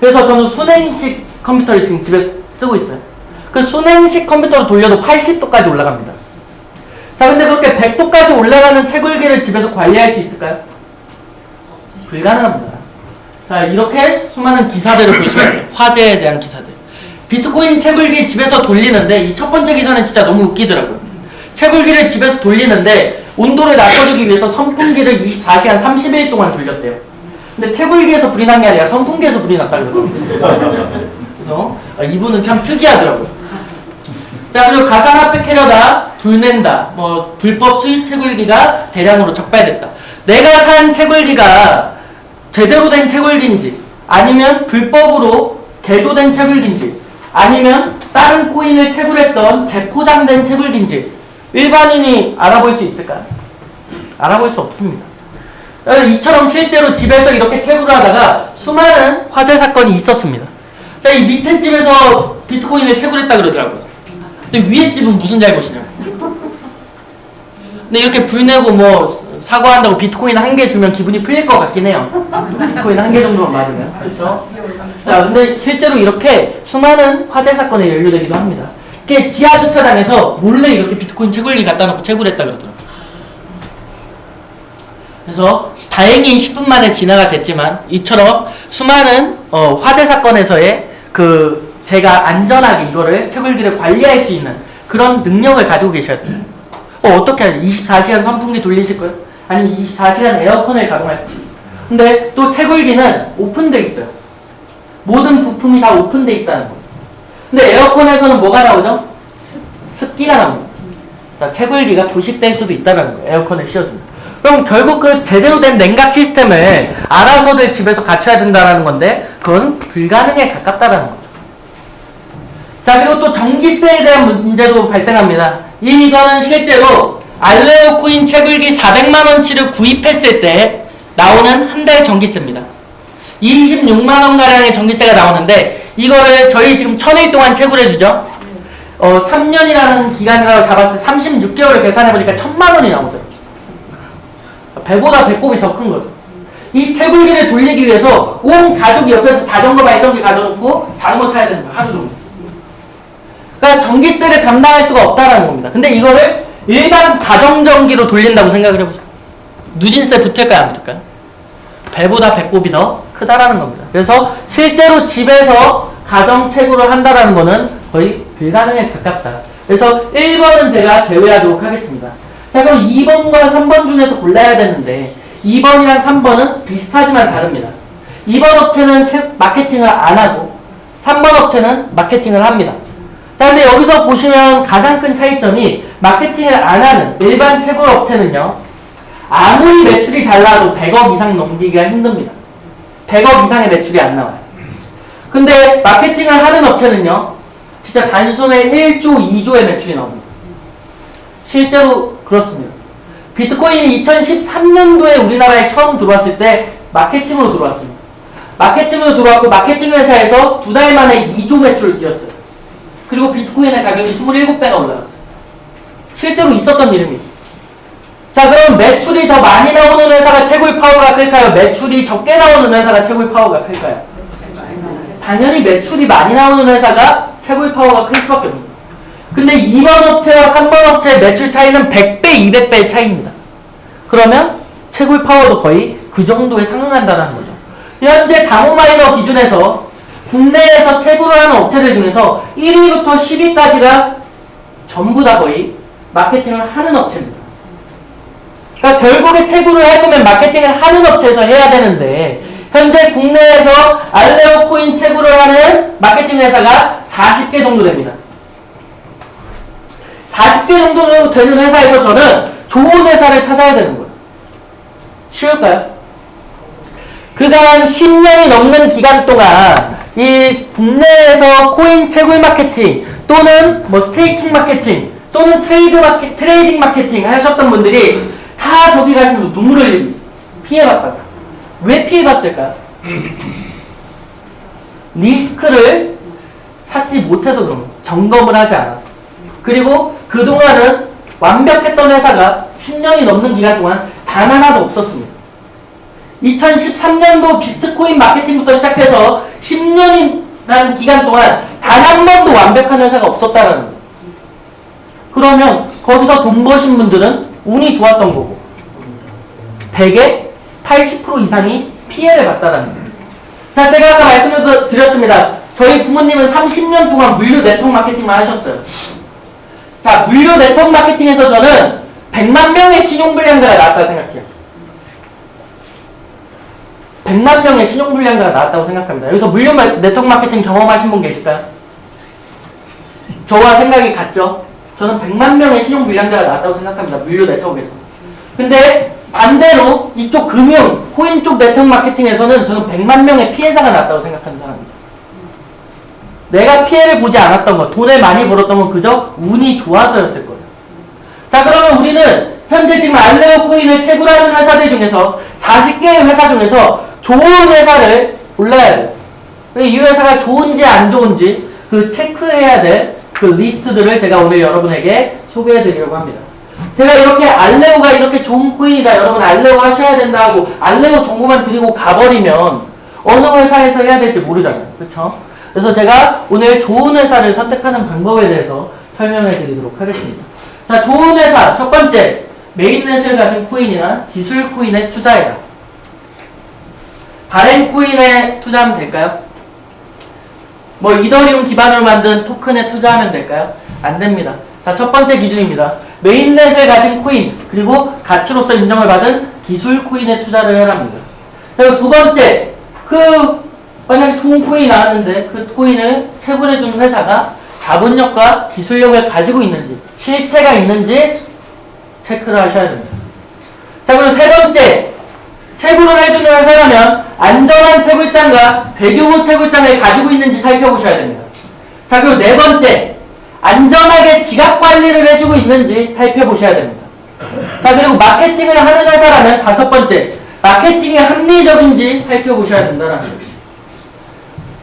그래서 저는 순행식 컴퓨터를 지금 집에 쓰고 있어요. 그 순행식 컴퓨터로 돌려도 80도까지 올라갑니다. 자, 근데 그렇게 100도까지 올라가는 채굴기를 집에서 관리할 수 있을까요? 불가능합니다. 자, 이렇게 수많은 기사들을 볼 수가 있어요. 화재에 대한 기사들. 비트코인 채굴기 집에서 돌리는데 이 첫 번째 기사는 진짜 너무 웃기더라고요. 채굴기를 집에서 돌리는데 온도를 낮춰주기 위해서 선풍기를 24시간 30일 동안 돌렸대요. 근데 채굴기에서 불이 난 게 아니라 선풍기에서 불이 났다 그러더라고요. 그래서 이분은 참 특이하더라고요. 자, 그리고 가상화폐 캐려다 불낸다. 뭐 불법 수입 채굴기가 대량으로 적발됐다. 내가 산 채굴기가 제대로 된 채굴기인지, 아니면 불법으로 개조된 채굴기인지, 아니면 다른 코인을 채굴했던 재포장된 채굴기인지 일반인이 알아볼 수 있을까요? 알아볼 수 없습니다. 이처럼 실제로 집에서 이렇게 채굴을 하다가 수많은 화재 사건이 있었습니다. 자, 이 밑에 집에서 비트코인을 채굴했다 그러더라고요. 근데 위에 집은 무슨 잘못이냐고. 근데 이렇게 불내고 뭐 사과한다고 비트코인 1개 주면 기분이 풀릴 것 같긴 해요. 비트코인 1개 정도만 받으면. 그렇죠? 자, 근데 실제로 이렇게 수많은 화재 사건에 연루되기도 합니다. 이렇게 지하 주차장에서 몰래 이렇게 비트코인 채굴기 갖다 놓고 채굴했다 그러더라고요. 그래서 다행히 10분 만에 진화가 됐지만 이처럼 수많은 화재 사건에서의 제가 안전하게 이거를 채굴기를 관리할 수 있는 그런 능력을 가지고 계셔야 돼요. 어떻게 하죠? 24시간 선풍기 돌리실 거예요? 아니면 24시간 에어컨을 가동할 거예요? 근데 또 채굴기는 오픈되어 있어요. 모든 부품이 다 오픈되어 있다는 거예요. 근데 에어컨에서는 뭐가 나오죠? 습기가 나옵니다. 자, 채굴기가 부식될 수도 있다는 거예요. 에어컨을 씌워줍니다. 그럼 결국 그 제대로 된 냉각 시스템을 알아서들 집에서 갖춰야 된다는 건데 그건 불가능에 가깝다는 거죠. 자, 그리고 또 전기세에 대한 문제도 발생합니다. 이거는 실제로 알레오 코인 채굴기 400만원치를 구입했을 때 나오는 한 달 전기세입니다. 26만원가량의 전기세가 나오는데 이거를 저희 지금 1000일 동안 채굴해주죠. 3년이라는 기간이라고 잡았을 때 36개월을 계산해보니까 1000만원이 나오더라고요. 배보다 배꼽이 더 큰 거죠. 이 채굴기를 돌리기 위해서 온 가족이 옆에서 자전거 발전기 가져놓고 자전거 타야 되는 거예요. 하루 종일. 그러니까 전기세를 감당할 수가 없다는 겁니다. 근데 이거를 일반 가정전기로 돌린다고 생각을 해보세요. 누진세 붙을까요? 안 붙을까요? 배보다 배꼽이 더 크다라는 겁니다. 그래서 실제로 집에서 가정 채굴을 한다라는 거는 거의 불가능에 가깝다. 그래서 1번은 제가 제외하도록 하겠습니다. 자, 그럼 2번과 3번 중에서 골라야 되는데 2번이랑 3번은 비슷하지만 다릅니다. 2번 업체는 마케팅을 안 하고 3번 업체는 마케팅을 합니다. 자, 근데 여기서 보시면 가장 큰 차이점이 마케팅을 안 하는 일반 채굴 업체는요, 아무리 매출이 잘 나와도 100억 이상 넘기기가 힘듭니다. 100억 이상의 매출이 안 나와요. 근데 마케팅을 하는 업체는요, 진짜 단숨에 1조, 2조의 매출이 나옵니다. 실제로 그렇습니다. 비트코인이 2013년도에 우리나라에 처음 들어왔을 때 마케팅으로 들어왔습니다. 마케팅으로 들어왔고 마케팅 회사에서 2달 만에 2조 매출을 띄웠어요. 그리고 비트코인의 가격이 27배가 올라갔어요. 실제로 있었던 일입니다. 자, 그럼 매출이 더 많이 나오는 회사가 채굴 파워가 클까요? 매출이 적게 나오는 회사가 채굴 파워가 클까요? 당연히 매출이 많이 나오는 회사가 채굴 파워가 클 수밖에 없습니다. 근데 2번 업체와 3번 업체의 매출 차이는 100배, 200배의 차이입니다. 그러면 채굴 파워도 거의 그 정도에 상응한다는 거죠. 현재 다모마이너 기준에서 국내에서 채굴을 하는 업체들 중에서 1위부터 10위까지가 전부 다 거의 마케팅을 하는 업체입니다. 그러니까 결국에 채굴을 할 거면 마케팅을 하는 업체에서 해야 되는데 현재 국내에서 알레오 코인 채굴을 하는 마케팅 회사가 40개 정도 됩니다. 40개 정도 되는 회사에서 저는 좋은 회사를 찾아야 되는 거예요. 쉬울까요? 그간 10년이 넘는 기간 동안 이 국내에서 코인 채굴 마케팅 또는 뭐 스테이킹 마케팅 또는 트레이딩 마케팅 하셨던 분들이 다 저기 가시면 눈물을 흘리고 있어요. 피해봤다가. 왜 피해봤을까요? 리스크를 찾지 못해서 그런 거예요. 점검을 하지 않아서. 그리고 그동안은 완벽했던 회사가 10년이 넘는 기간 동안 단 하나도 없었습니다. 2013년도 비트코인 마케팅부터 시작해서 10년이라는 기간 동안 단 한 번도 완벽한 회사가 없었다라는 거예요. 그러면 거기서 돈 버신 분들은 운이 좋았던 거고 100에 80% 이상이 피해를 봤다라는 거예요. 자, 제가 아까 말씀을 드렸습니다. 저희 부모님은 30년 동안 물류 네트워크 마케팅만 하셨어요. 자, 물류 네트워크 마케팅에서 저는 100만 명의 신용불량자가 나왔다고 생각해요. 100만 명의 신용불량자가 나왔다고 생각합니다. 여기서 물류 네트워크 마케팅 경험하신 분 계실까요? 저와 생각이 같죠? 저는 100만 명의 신용불량자가 나왔다고 생각합니다. 물류 네트워크에서. 근데 반대로 이쪽 금융, 코인 쪽 네트워크 마케팅에서는 저는 100만 명의 피해자가 났다고 생각하는 사람입니다. 내가 피해를 보지 않았던 것, 돈을 많이 벌었던 건 그저 운이 좋아서였을 거예요. 자, 그러면 우리는 현재 지금 알레오 코인을 채굴하는 회사들 중에서 40개의 회사 중에서 좋은 회사를 골라야 돼요. 이 회사가 좋은지 안 좋은지 그 체크해야 될 그 리스트들을 제가 오늘 여러분에게 소개해 드리려고 합니다. 제가 이렇게 알레오가 이렇게 좋은 코인이다, 여러분 알레오 하셔야 된다 하고 알레오 정보만 드리고 가버리면 어느 회사에서 해야 될지 모르잖아요. 그렇죠? 그래서 제가 오늘 좋은 회사를 선택하는 방법에 대해서 설명해 드리도록 하겠습니다. 자, 좋은 회사 첫 번째, 메인넷을 가진 코인이나 기술 코인에 투자해라. 바렌 코인에 투자하면 될까요? 뭐 이더리움 기반으로 만든 토큰에 투자하면 될까요? 안 됩니다. 자, 첫 번째 기준입니다. 메인넷을 가진 코인, 그리고 가치로서 인정을 받은 기술 코인에 투자를 해랍니다. 그리고 두 번째, 만약에 좋은 코인이 나왔는데 그 코인을 채굴해주는 회사가 자본력과 기술력을 가지고 있는지, 실체가 있는지 체크를 하셔야 됩니다. 자, 그리고 세 번째, 채굴을 해주는 회사라면 안전한 채굴장과 대규모 채굴장을 가지고 있는지 살펴보셔야 됩니다. 자, 그리고 네 번째, 안전하게 지갑 관리를 해주고 있는지 살펴보셔야 됩니다. 자, 그리고 마케팅을 하는 회사라면 다섯 번째, 마케팅이 합리적인지 살펴보셔야 된다는 거예요.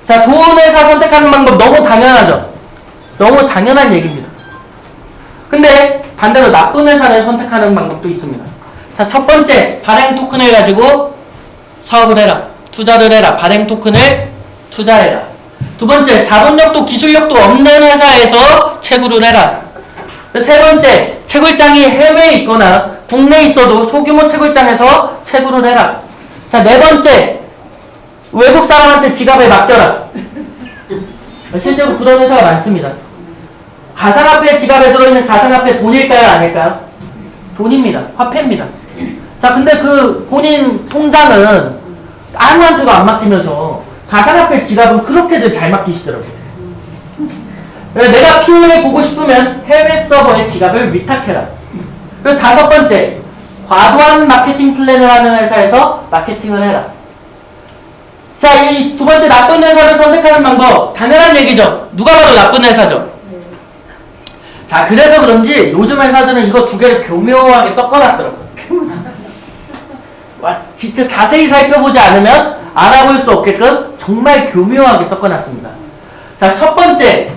자, 좋은 회사 선택하는 방법 너무 당연하죠? 너무 당연한 얘기입니다. 근데 반대로 나쁜 회사를 선택하는 방법도 있습니다. 자, 첫 번째, 발행 토큰을 가지고 사업을 해라. 투자를 해라. 발행 토큰을 투자해라. 두 번째, 자본력도 기술력도 없는 회사에서 채굴을 해라. 세 번째, 채굴장이 해외에 있거나 국내에 있어도 소규모 채굴장에서 채굴을 해라. 자, 네 번째, 외국 사람한테 지갑을 맡겨라. 실제로 그런 회사가 많습니다. 가상화폐 지갑에 들어있는 가상화폐 돈일까요? 아닐까요? 돈입니다. 화폐입니다. 자, 근데 그 본인 통장은 아무한테도 안 맡기면서 가상화폐 지갑은 그렇게들 잘 맡기시더라고요. 내가 PM을 보고 싶으면 해외 서버의 지갑을 위탁해라. 그리고 5번째, 과도한 마케팅 플랜을 하는 회사에서 마케팅을 해라. 자, 이 2번째 나쁜 회사를 선택하는 방법, 당연한 얘기죠. 누가 봐도 나쁜 회사죠. 자, 그래서 그런지 요즘 회사들은 이거 2개를 교묘하게 섞어놨더라고요. 와, 진짜 자세히 살펴보지 않으면 알아볼 수 없게끔 정말 교묘하게 섞어놨습니다. 자, 첫 번째,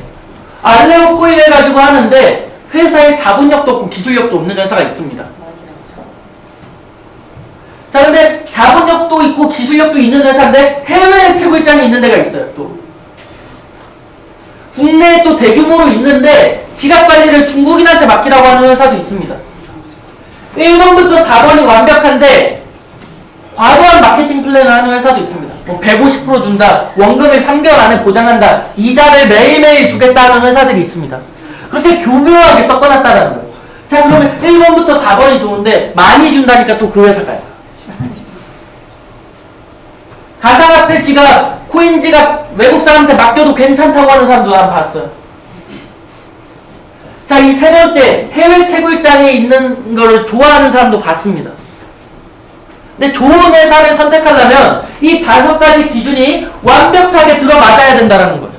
알레오 코인을 가지고 하는데 회사에 자본력도 없고 기술력도 없는 회사가 있습니다. 자, 근데 자본력도 있고 기술력도 있는 회사인데 해외 채굴장이 있는 데가 있어요. 또 국내에 또 대규모로 있는데 지갑 관리를 중국인한테 맡기라고 하는 회사도 있습니다. 1번부터 4번이 완벽한데 과도한 마케팅 플랜을 하는 회사도 있습니다. 150% 준다, 원금을 3개월 안에 보장한다, 이자를 매일매일 주겠다는 회사들이 있습니다. 그렇게 교묘하게 섞어놨다는 거예요. 자, 그러면 1번부터 4번이 좋은데 많이 준다니까 또 그 회사 가요. 가상화폐 지갑, 코인 지갑 외국 사람한테 맡겨도 괜찮다고 하는 사람도 난 봤어요. 자, 이 3번째, 해외 채굴장에 있는 거를 좋아하는 사람도 봤습니다. 근데 좋은 회사를 선택하려면 이 5가지 기준이 완벽하게 들어맞아야 된다는 거예요.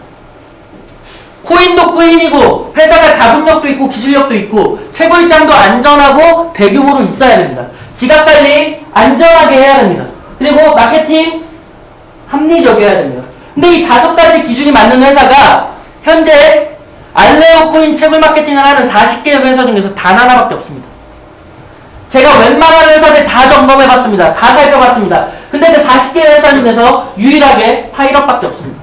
코인도 코인이고 회사가 자본력도 있고 기술력도 있고 채굴장도 안전하고 대규모로 있어야 됩니다. 지갑 관리 안전하게 해야 됩니다. 그리고 마케팅 합리적이어야 됩니다. 근데 이 5가지 기준이 맞는 회사가 현재 알레오 코인 채굴 마케팅을 하는 40개의 회사 중에서 단 하나밖에 없습니다. 제가 웬만한 회사들 다 점검해봤습니다. 다 살펴봤습니다. 근데 그 40개의 회사 중에서 유일하게 파일럿밖에 없습니다.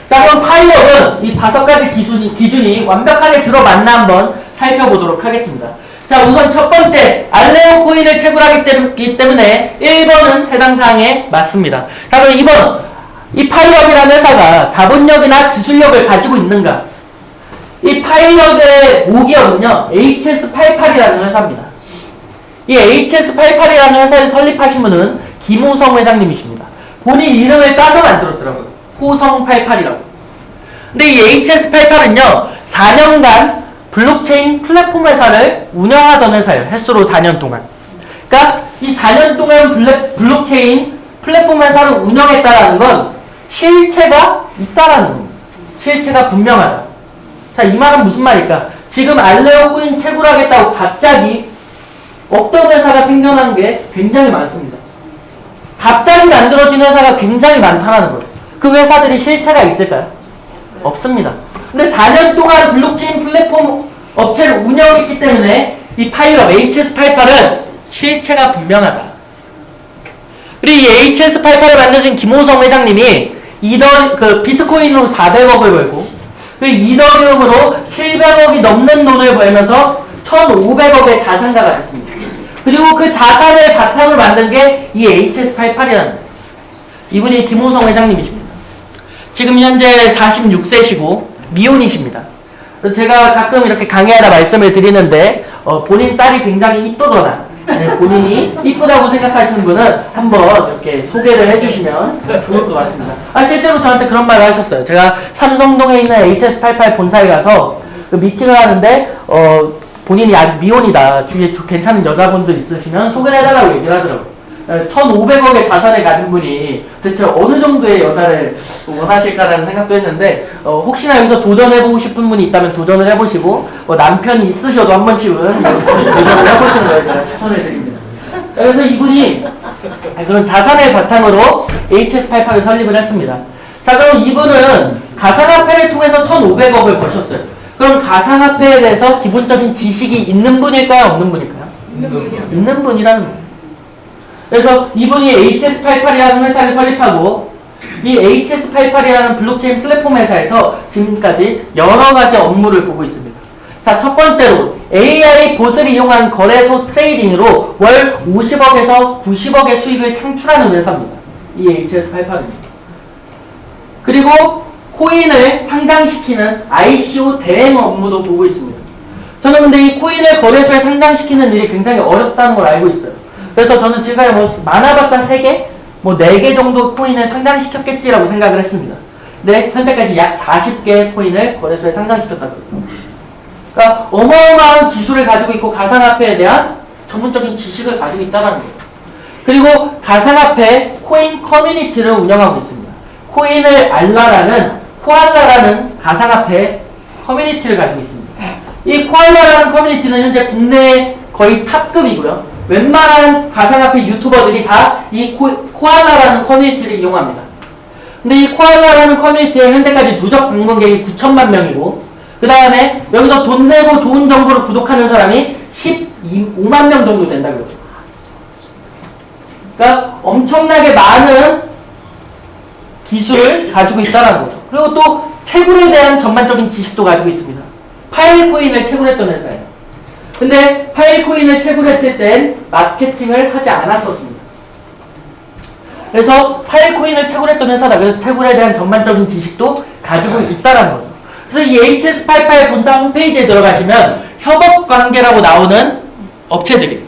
자, 그럼 파일럿은 이 5가지 기준이 완벽하게 들어맞나 한번 살펴보도록 하겠습니다. 자, 우선 첫 번째, 알레오 코인을 채굴하기 때문에 1번은 해당 사항에 맞습니다. 자, 그럼 2번, 이 파일럿이라는 회사가 자본력이나 기술력을 가지고 있는가? 이 파일럿의 모기업은요, HS88이라는 회사입니다. 이 HS88이라는 회사를 설립하신 분은 김호성 회장님이십니다. 본인 이름을 따서 만들었더라고요. 호성88이라고. 근데 이 HS88은요, 4년간 블록체인 플랫폼 회사를 운영하던 회사예요. 횟수로 4년 동안. 그러니까 이 4년 동안 블록체인 플랫폼 회사를 운영했다라는 건 실체가 있다라는 겁니다. 실체가 분명하다. 자, 이 말은 무슨 말일까? 지금 알레오 코인 채굴하겠다고 갑자기 없던 회사가 생겨난 게 굉장히 많습니다. 갑자기 만들어진 회사가 굉장히 많다는 거예요. 그 회사들이 실체가 있을까요? 없습니다. 근데 4년 동안 블록체인 플랫폼 업체를 운영했기 때문에 이 파일럿 HS88은 실체가 분명하다. 그리고 이 HS88을 만드신 김호성 회장님이 비트코인으로 400억을 벌고 그리고 이더리움으로 700억이 넘는 돈을 벌면서 1,500억의 자산가가 됐습니다. 그리고 그 자산을 바탕으로 만든 게 이 HS88이라는 거예요. 이분이 김호성 회장님이십니다. 지금 현재 46세시고 미혼이십니다. 제가 가끔 이렇게 강의하다 말씀을 드리는데 본인 딸이 굉장히 이쁘거나 본인이 이쁘다고 생각하시는 분은 한번 이렇게 소개를 해주시면 좋을 것 같습니다. 실제로 저한테 그런 말을 하셨어요. 제가 삼성동에 있는 HS88 본사에 가서 그 미팅을 하는데 본인이 아직 미혼이다. 주위에 괜찮은 여자분들 있으시면 소개를 해달라고 얘기를 하더라고요. 1,500억의 자산을 가진 분이 대체 어느 정도의 여자를 원하실까라는 생각도 했는데 혹시나 여기서 도전해보고 싶은 분이 있다면 도전을 해보시고 남편이 있으셔도 한 번씩은 도전을 해보시는 걸 제가 추천을 드립니다. 그래서 이분이 그런 자산을 바탕으로 HS88을 설립을 했습니다. 자, 그럼 이분은 가상화폐를 통해서 1,500억을 버셨어요. 그럼 가상화폐에 대해서 기본적인 지식이 있는 분일까요? 없는 분일까요? 있는 분이라는 거예요. 그래서 이분이 HS88이라는 회사를 설립하고 이 HS88이라는 블록체인 플랫폼 회사에서 지금까지 여러 가지 업무를 보고 있습니다. 자, 첫 번째로 AI 봇을 이용한 거래소 트레이딩으로 월 50억에서 90억의 수익을 창출하는 회사입니다. 이 HS88입니다. 그리고 코인을 상장시키는 ICO 대행 업무도 보고 있습니다. 저는 근데 이 코인을 거래소에 상장시키는 일이 굉장히 어렵다는 걸 알고 있어요. 그래서 저는 지금까지 많아봤자 3개, 4개 정도 코인을 상장시켰겠지라고 생각을 했습니다. 근데 현재까지 약 40개의 코인을 거래소에 상장시켰다고 해요. 그러니까 어마어마한 기술을 가지고 있고 가상화폐에 대한 전문적인 지식을 가지고 있다는 거예요. 그리고 가상화폐 코인 커뮤니티를 운영하고 있습니다. 코인을 알라라는 코알라라는 가상화폐 커뮤니티를 가지고 있습니다. 이 코알라라는 커뮤니티는 현재 국내 거의 탑급이고요. 웬만한 가상화폐 유튜버들이 다 이 코알라라는 커뮤니티를 이용합니다. 근데 이 코알라라는 커뮤니티에 현재까지 누적 방문객이 9천만 명이고 그 다음에 여기서 돈 내고 좋은 정보를 구독하는 사람이 15만 명 정도 된다고 그러죠. 그러니까 엄청나게 많은 기술을 가지고 있다는 거죠. 그리고 또 채굴에 대한 전반적인 지식도 가지고 있습니다. 파일코인을 채굴했던 회사예요. 근데 파일코인을 채굴했을 땐 마케팅을 하지 않았었습니다. 그래서 파일코인을 채굴했던 회사다. 그래서 채굴에 대한 전반적인 지식도 가지고 있다는 거죠. 그래서 이 HS88 본사 홈페이지에 들어가시면 협업관계라고 나오는 업체들이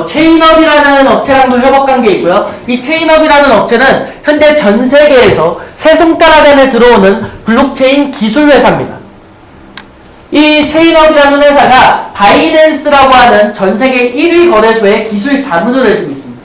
체인업이라는 업체랑도 협업관계 있고요. 이 체인업이라는 업체는 현재 전 세계에서 세 손가락 안에 들어오는 블록체인 기술 회사입니다. 이 체인업이라는 회사가 바이낸스라고 하는 전 세계 1위 거래소에 기술 자문을 해주고 있습니다.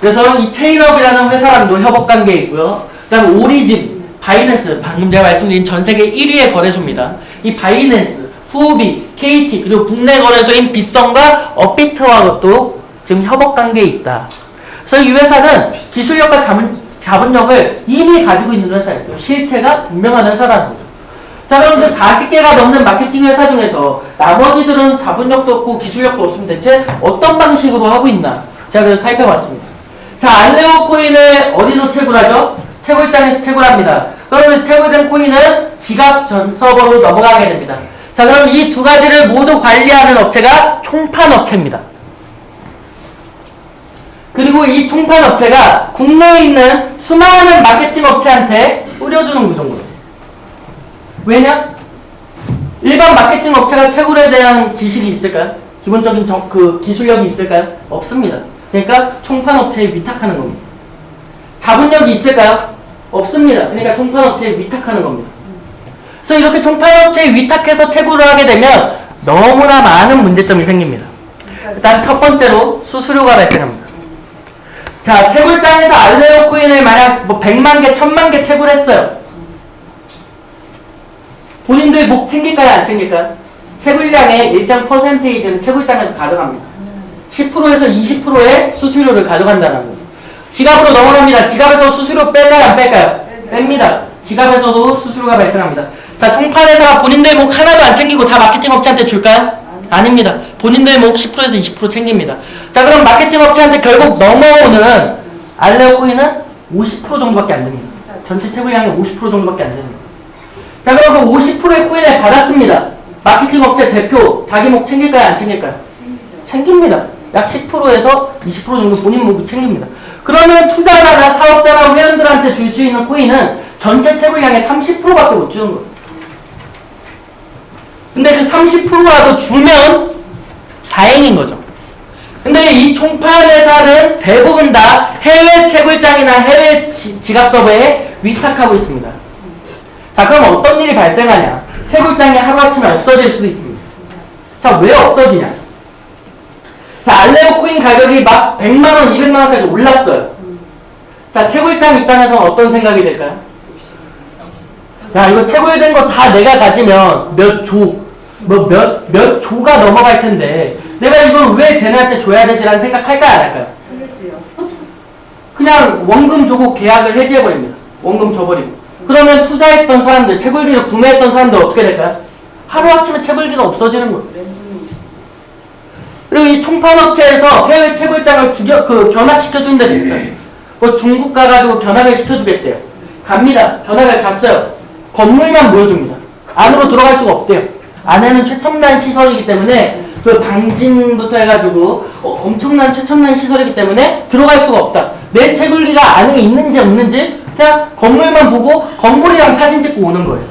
그래서 이 체인업이라는 회사랑도 협업관계 있고요. 그 다음에 오리진, 바이낸스, 방금 제가 말씀드린 전 세계 1위의 거래소입니다. 이 바이낸스, 후오비, KT, 그리고 국내 거래소인 빗썸과 업비트와도 지금 협업관계에 있다. 그래서 이 회사는 기술력과 자본력을 이미 가지고 있는 회사예요. 실체가 분명한 회사라는 거죠. 자, 그럼 그 40개가 넘는 마케팅 회사 중에서 나머지들은 자본력도 없고 기술력도 없으면 대체 어떤 방식으로 하고 있나? 제가 그래서 살펴봤습니다. 자, 알레오 코인을 어디서 채굴하죠? 채굴장에서 채굴합니다. 그러면 채굴된 코인은 지갑 전 서버로 넘어가게 됩니다. 자, 그럼 이 두 가지를 모두 관리하는 업체가 총판업체입니다. 그리고 이 총판업체가 국내에 있는 수많은 마케팅 업체한테 뿌려주는 구조입니다. 왜냐? 일반 마케팅 업체가 채굴에 대한 지식이 있을까요? 기본적인 기술력이 있을까요? 없습니다. 그러니까 총판업체에 위탁하는 겁니다. 자본력이 있을까요? 없습니다. 그러니까 총판업체에 위탁하는 겁니다. 그래서 이렇게 총판업체에 위탁해서 채굴을 하게 되면 너무나 많은 문제점이 생깁니다. 일단 첫 번째로 수수료가 발생합니다. 자, 채굴장에서 알레오 코인을 만약 100만 개, 1000만 개 채굴했어요. 본인들 목 챙길까요? 안 챙길까요? 채굴량의 일정 퍼센테이지는 채굴장에서 가져갑니다. 10%에서 20%의 수수료를 가져간다는 거죠. 지갑으로 넘어갑니다. 지갑에서 수수료 뺄까요? 안 뺄까요? 뺍니다. 지갑에서도 수수료가 발생합니다. 자, 총판회사가 본인들 목 하나도 안 챙기고 다 마케팅 업체한테 줄까요? 아닙니다. 본인들 목 10%에서 20% 챙깁니다. 자, 그럼 마케팅 업체한테 결국 넘어오는 알레오 코인은 50% 정도밖에 안 됩니다. 전체 채굴량의 50% 정도밖에 안 됩니다. 자, 그럼 그 50%의 코인을 받았습니다. 마케팅 업체 대표 자기 목 챙길까요? 안 챙길까요? 챙깁니다. 약 10%에서 20% 정도 본인 목을 챙깁니다. 그러면 투자자나 사업자나 회원들한테 줄 수 있는 코인은 전체 채굴량의 30%밖에 못 주는 거예요. 근데 그 30%라도 주면 다행인 거죠. 근데 이 총판 회사는 대부분 다 해외 채굴장이나 해외 지갑 서버에 위탁하고 있습니다. 자, 그럼 어떤 일이 발생하냐? 채굴장이 하루아침에 없어질 수도 있습니다. 자, 왜 없어지냐? 자, 알레오 코인 가격이 막 100만원, 200만원까지 올랐어요. 자, 채굴장 입장에서는 어떤 생각이 들까요? 야, 이거 채굴된 거 다 내가 가지면 몇 조가 넘어갈 텐데 내가 이걸 왜 쟤네한테 줘야 되지라는 생각할까요? 안 할까요? 그냥 원금 주고 계약을 해지해버립니다. 원금 줘버리고. 그러면 투자했던 사람들, 채굴기를 구매했던 사람들 어떻게 될까요? 하루아침에 채굴기가 없어지는 거예요. 그리고 이 총판업체에서 해외 채굴장을 견학시켜주는 데도 있어요. 뭐 중국 가가지고 견학을 시켜주겠대요. 갑니다. 견학을 갔어요. 건물만 보여줍니다. 안으로 들어갈 수가 없대요. 안에는 최첨단 시설이기 때문에 그 방진부터 해가지고 엄청난 최첨단 시설이기 때문에 들어갈 수가 없다. 내 채굴기가 안에 있는지 없는지 그냥 건물만 보고 건물이랑 사진 찍고 오는 거예요.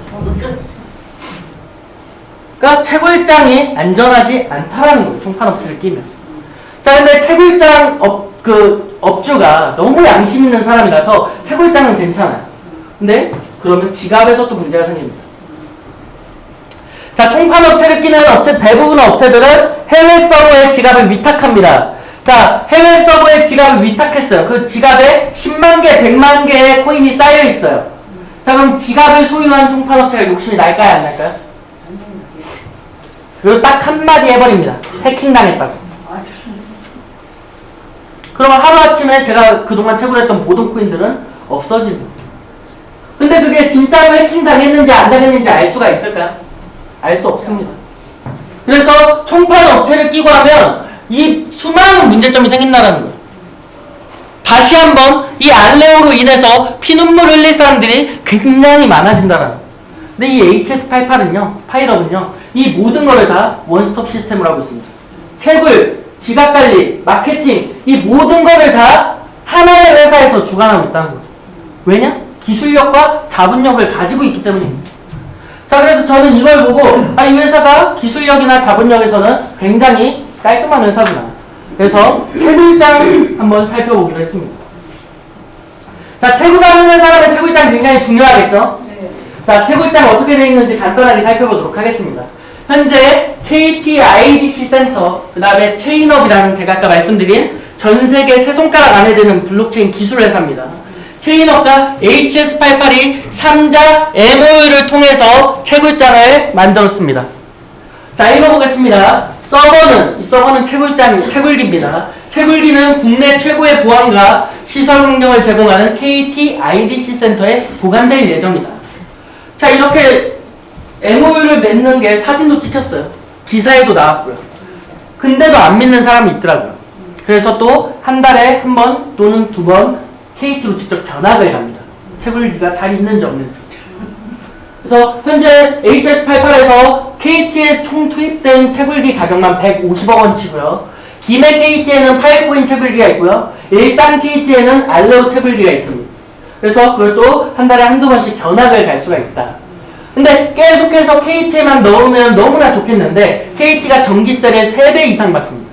그러니까 채굴장이 안전하지 않다라는 거예요. 총판업체를 끼면. 자, 근데 채굴장 업주가 너무 양심 있는 사람이라서 채굴장은 괜찮아요. 근데 그러면 지갑에서 또 문제가 생깁니다. 자, 총판업체를 끼는 업체, 대부분의 업체들은 해외 서버에 지갑을 위탁합니다. 자, 해외 서버에 지갑을 위탁했어요. 그 지갑에 10만 개, 100만 개의 코인이 쌓여 있어요. 자, 그럼 지갑을 소유한 총판업체가 욕심이 날까요, 안 날까요? 그리고 딱 한마디 해버립니다. 해킹당했다고. 그러면 하루아침에 제가 그동안 채굴했던 모든 코인들은 없어집니다. 근데 그게 진짜로 해킹당했는지 안 당했는지 알 수가 있을까요? 알 수 없습니다. 그래서 총판 업체를 끼고 하면 이 수많은 문제점이 생긴다는 거예요. 다시 한번 이 알레오로 인해서 피눈물 흘릴 사람들이 굉장히 많아진다는 거예요. 근데 이 HS88은요, 파일업은요, 이 모든 거를 다 원스톱 시스템으로 하고 있습니다. 채굴, 지갑관리, 마케팅, 이 모든 거를 다 하나의 회사에서 주관하고 있다는 거죠. 왜냐? 기술력과 자본력을 가지고 있기 때문입니다. 자, 그래서 저는 이걸 보고 이 회사가 기술력이나 자본력에서는 굉장히 깔끔한 회사구나. 그래서 채굴장 한번 살펴보기로 했습니다. 자, 채굴하는 사람의 채굴장 굉장히 중요하겠죠? 네. 자, 채굴장 어떻게 되어 있는지 간단하게 살펴보도록 하겠습니다. 현재 KT IDC 센터, 그 다음에 체인업이라는 제가 아까 말씀드린 전 세계 세 손가락 안에 드는 블록체인 기술 회사입니다. 체인업과 HS88이 3자 MOU를 통해서 채굴장을 만들었습니다. 자, 읽어보겠습니다. 이 서버는 채굴기입니다. 채굴기는 국내 최고의 보안과 시설 환경을 제공하는 KT IDC 센터에 보관될 예정이다. 자, 이렇게 MOU를 맺는 게 사진도 찍혔어요. 기사에도 나왔고요. 근데도 안 믿는 사람이 있더라고요. 그래서 또 한 달에 한 번 또는 두 번 KT로 직접 견학을 갑니다. 채굴기가 잘 있는지 없는지. 그래서 현재 HS88에서 KT에 총 투입된 채굴기 가격만 150억 원치고요. 김해 KT에는 파일코인 채굴기가 있고요. 일산 KT에는 알레오 채굴기가 있습니다. 그래서 그걸 또 한 달에 한두 번씩 견학을 갈 수가 있다. 근데 계속해서 KT에만 넣으면 너무나 좋겠는데 KT가 전기세를 3배 이상 받습니다.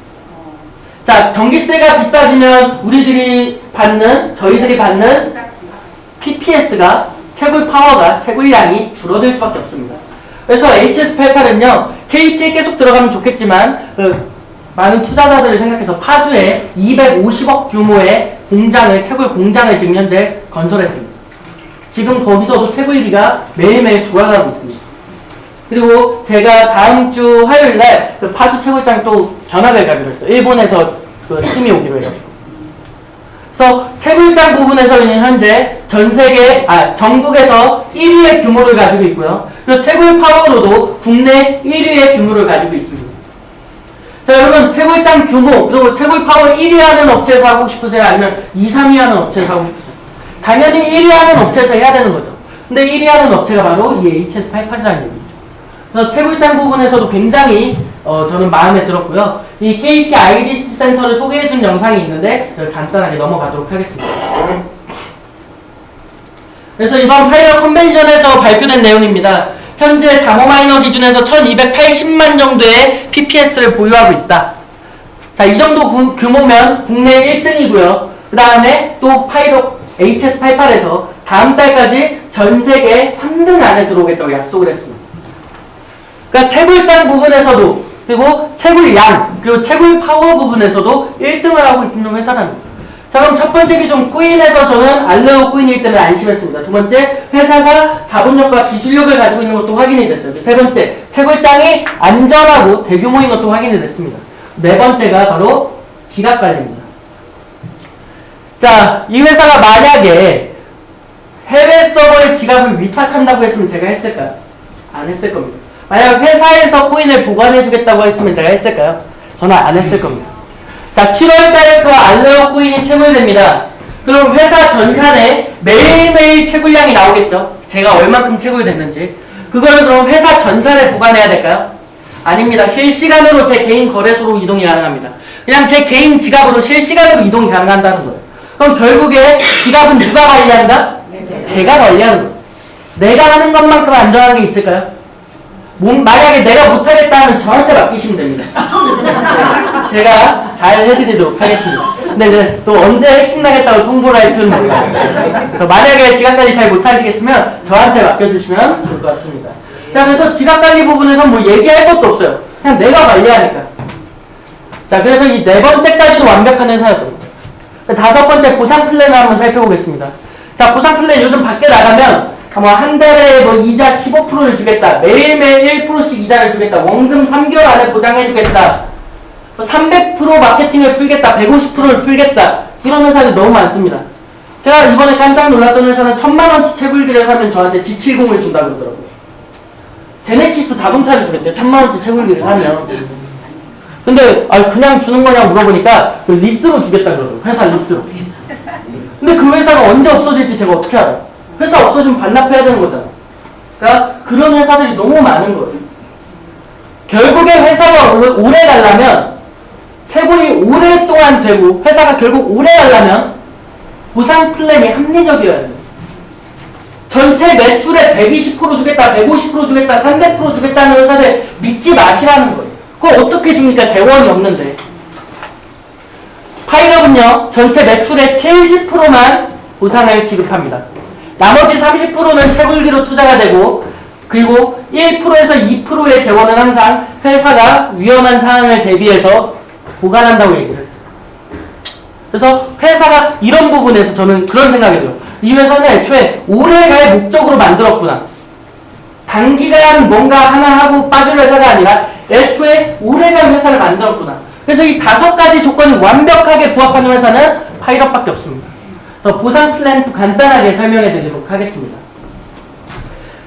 자, 전기세가 비싸지면 저희들이 받는 PPS가 채굴 파워가, 채굴량이 줄어들 수밖에 없습니다. 그래서 HS88은요, KT에 계속 들어가면 좋겠지만, 많은 투자자들을 생각해서 파주에 250억 규모의 채굴 공장을 지금 현재 건설했습니다. 지금 거기서도 채굴기가 매일매일 돌아가고 있습니다. 그리고 제가 다음 주 화요일날 그 파주 채굴장 또 견학을 가기로 했어요. 일본에서 그 팀이 오기로 해가지고. 그래서 채굴장 부분에서는 현재 전국에서 1위의 규모를 가지고 있고요. 그리고 채굴 파워로도 국내 1위의 규모를 가지고 있습니다. 자, 여러분, 채굴장 규모, 그리고 채굴 파워 1위 하는 업체에서 하고 싶으세요? 아니면 2, 3위 하는 업체에서 하고 싶으세요? 당연히 1위 하는 업체에서 해야 되는 거죠. 근데 1위 하는 업체가 바로 이 HS88이라는 얘기죠. 그래서 채굴장 부분에서도 굉장히 저는 마음에 들었고요. 이 KT IDC 센터를 소개해준 영상이 있는데 간단하게 넘어가도록 하겠습니다. 그래서 이번 파이어 컨벤션에서 발표된 내용입니다. 현재 다모마이너 기준에서 1280만 정도의 PPS를 보유하고 있다. 자, 이 정도 규모면 국내 1등이고요. 그 다음에 또 파이로 HS88에서 다음 달까지 전 세계 3등 안에 들어오겠다고 약속을 했습니다. 그러니까 채굴장 부분에서도, 그리고 채굴량, 그리고 채굴 파워 부분에서도 1등을 하고 있는 회사라는 거예요. 자, 그럼 첫 번째 기준 코인에서 저는 알레오 코인이기 때문에 안심했습니다. 두 번째, 회사가 자본력과 기술력을 가지고 있는 것도 확인이 됐어요. 세 번째, 채굴장이 안전하고 대규모인 것도 확인이 됐습니다. 네 번째가 바로 지갑관리입니다. 자, 이 회사가 만약에 해외 서버에 지갑을 위탁한다고 했으면 제가 했을까요? 안 했을 겁니다. 만약 회사에서 코인을 보관해주겠다고 했으면 제가 했을까요? 저는 안 했을 겁니다. 자, 7월달부터 알레오 코인이 채굴됩니다. 그럼 회사 전산에 매일매일 채굴량이 나오겠죠? 제가 얼만큼 채굴됐는지. 그거를 그럼 회사 전산에 보관해야 될까요? 아닙니다. 실시간으로 제 개인 거래소로 이동이 가능합니다. 그냥 제 개인 지갑으로 실시간으로 이동이 가능한다는 거예요. 그럼 결국에 지갑은 누가 관리한다? 제가 관리하는 거예요. 내가 하는 것만큼 안전한 게 있을까요? 만약에 내가 못하겠다 하면 저한테 맡기시면 됩니다. 제가 잘 해드리도록 하겠습니다. 근데 이제 또 언제 해킹당했다고 통보를 할 줄은 몰라요. 그래서 만약에 지갑관리 잘 못하시겠으면 저한테 맡겨주시면 좋을 것 같습니다. 자, 그래서 지갑관리 부분에서 뭐 얘기할 것도 없어요. 그냥 내가 관리하니까. 자, 그래서 이 네 번째까지도 완벽한 회사였던 거죠. 다섯 번째 보상 플랜을 한번 살펴보겠습니다. 자, 보상 플랜 요즘 밖에 나가면 뭐 한 달에 뭐 이자 15%를 주겠다. 매일매일 1%씩 이자를 주겠다. 원금 3개월 안에 보장해 주겠다. 300% 마케팅을 풀겠다. 150%를 풀겠다. 이런 회사들 너무 많습니다. 제가 이번에 깜짝 놀랐던 회사는 1000만원치 채굴기를 사면 저한테 G70을 준다고 그러더라고요. 제네시스 자동차를 주겠대요. 1000만원치 채굴기를 사면. 근데 그냥 주는 거냐 물어보니까 그 리스로 주겠다 그러더라고요. 회사 리스로. 근데 그 회사가 언제 없어질지 제가 어떻게 알아요? 회사 없어지면 반납해야 되는 거잖아. 그러니까 그런 회사들이 너무 많은 거예요. 결국에 회사가 오래 가려면 채굴이 오랫동안 되고 회사가 결국 오래 가려면 보상 플랜이 합리적이어야 돼요. 전체 매출의 120% 주겠다, 150% 주겠다, 300% 주겠다는 회사들 믿지 마시라는 거예요. 그걸 어떻게 줍니까? 재원이 없는데. 파일업은요, 전체 매출의 70%만 보상을 지급합니다. 나머지 30%는 채굴기로 투자가 되고, 그리고 1%에서 2%의 재원은 항상 회사가 위험한 상황을 대비해서 보관한다고 얘기를 했어요. 그래서 회사가 이런 부분에서 저는 그런 생각이 들어요. 이 회사는 애초에 오래갈 목적으로 만들었구나. 단기간 뭔가 하나 하고 빠질 회사가 아니라 애초에 오래갈 회사를 만들었구나. 그래서 이 5가지 조건이 완벽하게 부합하는 회사는 파일업밖에 없습니다. 그래서 보상 플랜 간단하게 설명해 드리도록 하겠습니다.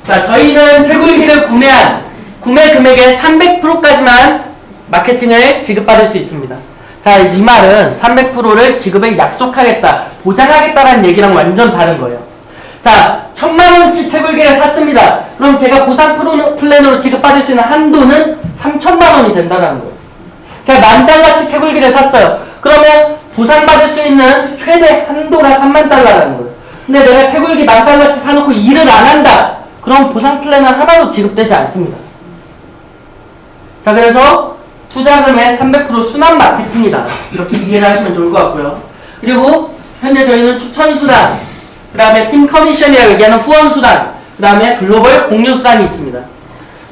자, 저희는 채굴기를 구매한 구매 금액의 300%까지만 마케팅을 지급받을 수 있습니다. 자, 이 말은 300%를 지급을 약속하겠다, 보장하겠다라는 얘기랑 완전 다른 거예요. 자, 1000만원치 채굴기를 샀습니다. 그럼 제가 보상 플랜으로 지급받을 수 있는 한도는 3000만원이 된다는 거예요. 제가 $10,000,000치 채굴기를 샀어요. 그러면 보상받을 수 있는 최대 한도가 $30,000,000라는 거예요. 근데 내가 채굴기 $10,000,000치 사놓고 일을 안 한다. 그럼 보상 플랜은 하나도 지급되지 않습니다. 자, 그래서 투자금의 300% 순환 마케팅이다. 이렇게 이해를 하시면 좋을 것 같고요. 그리고 현재 저희는 추천수단, 그 다음에 팀 커미션이라고 얘기하는 후원수단, 그 다음에 글로벌 공유수단이 있습니다.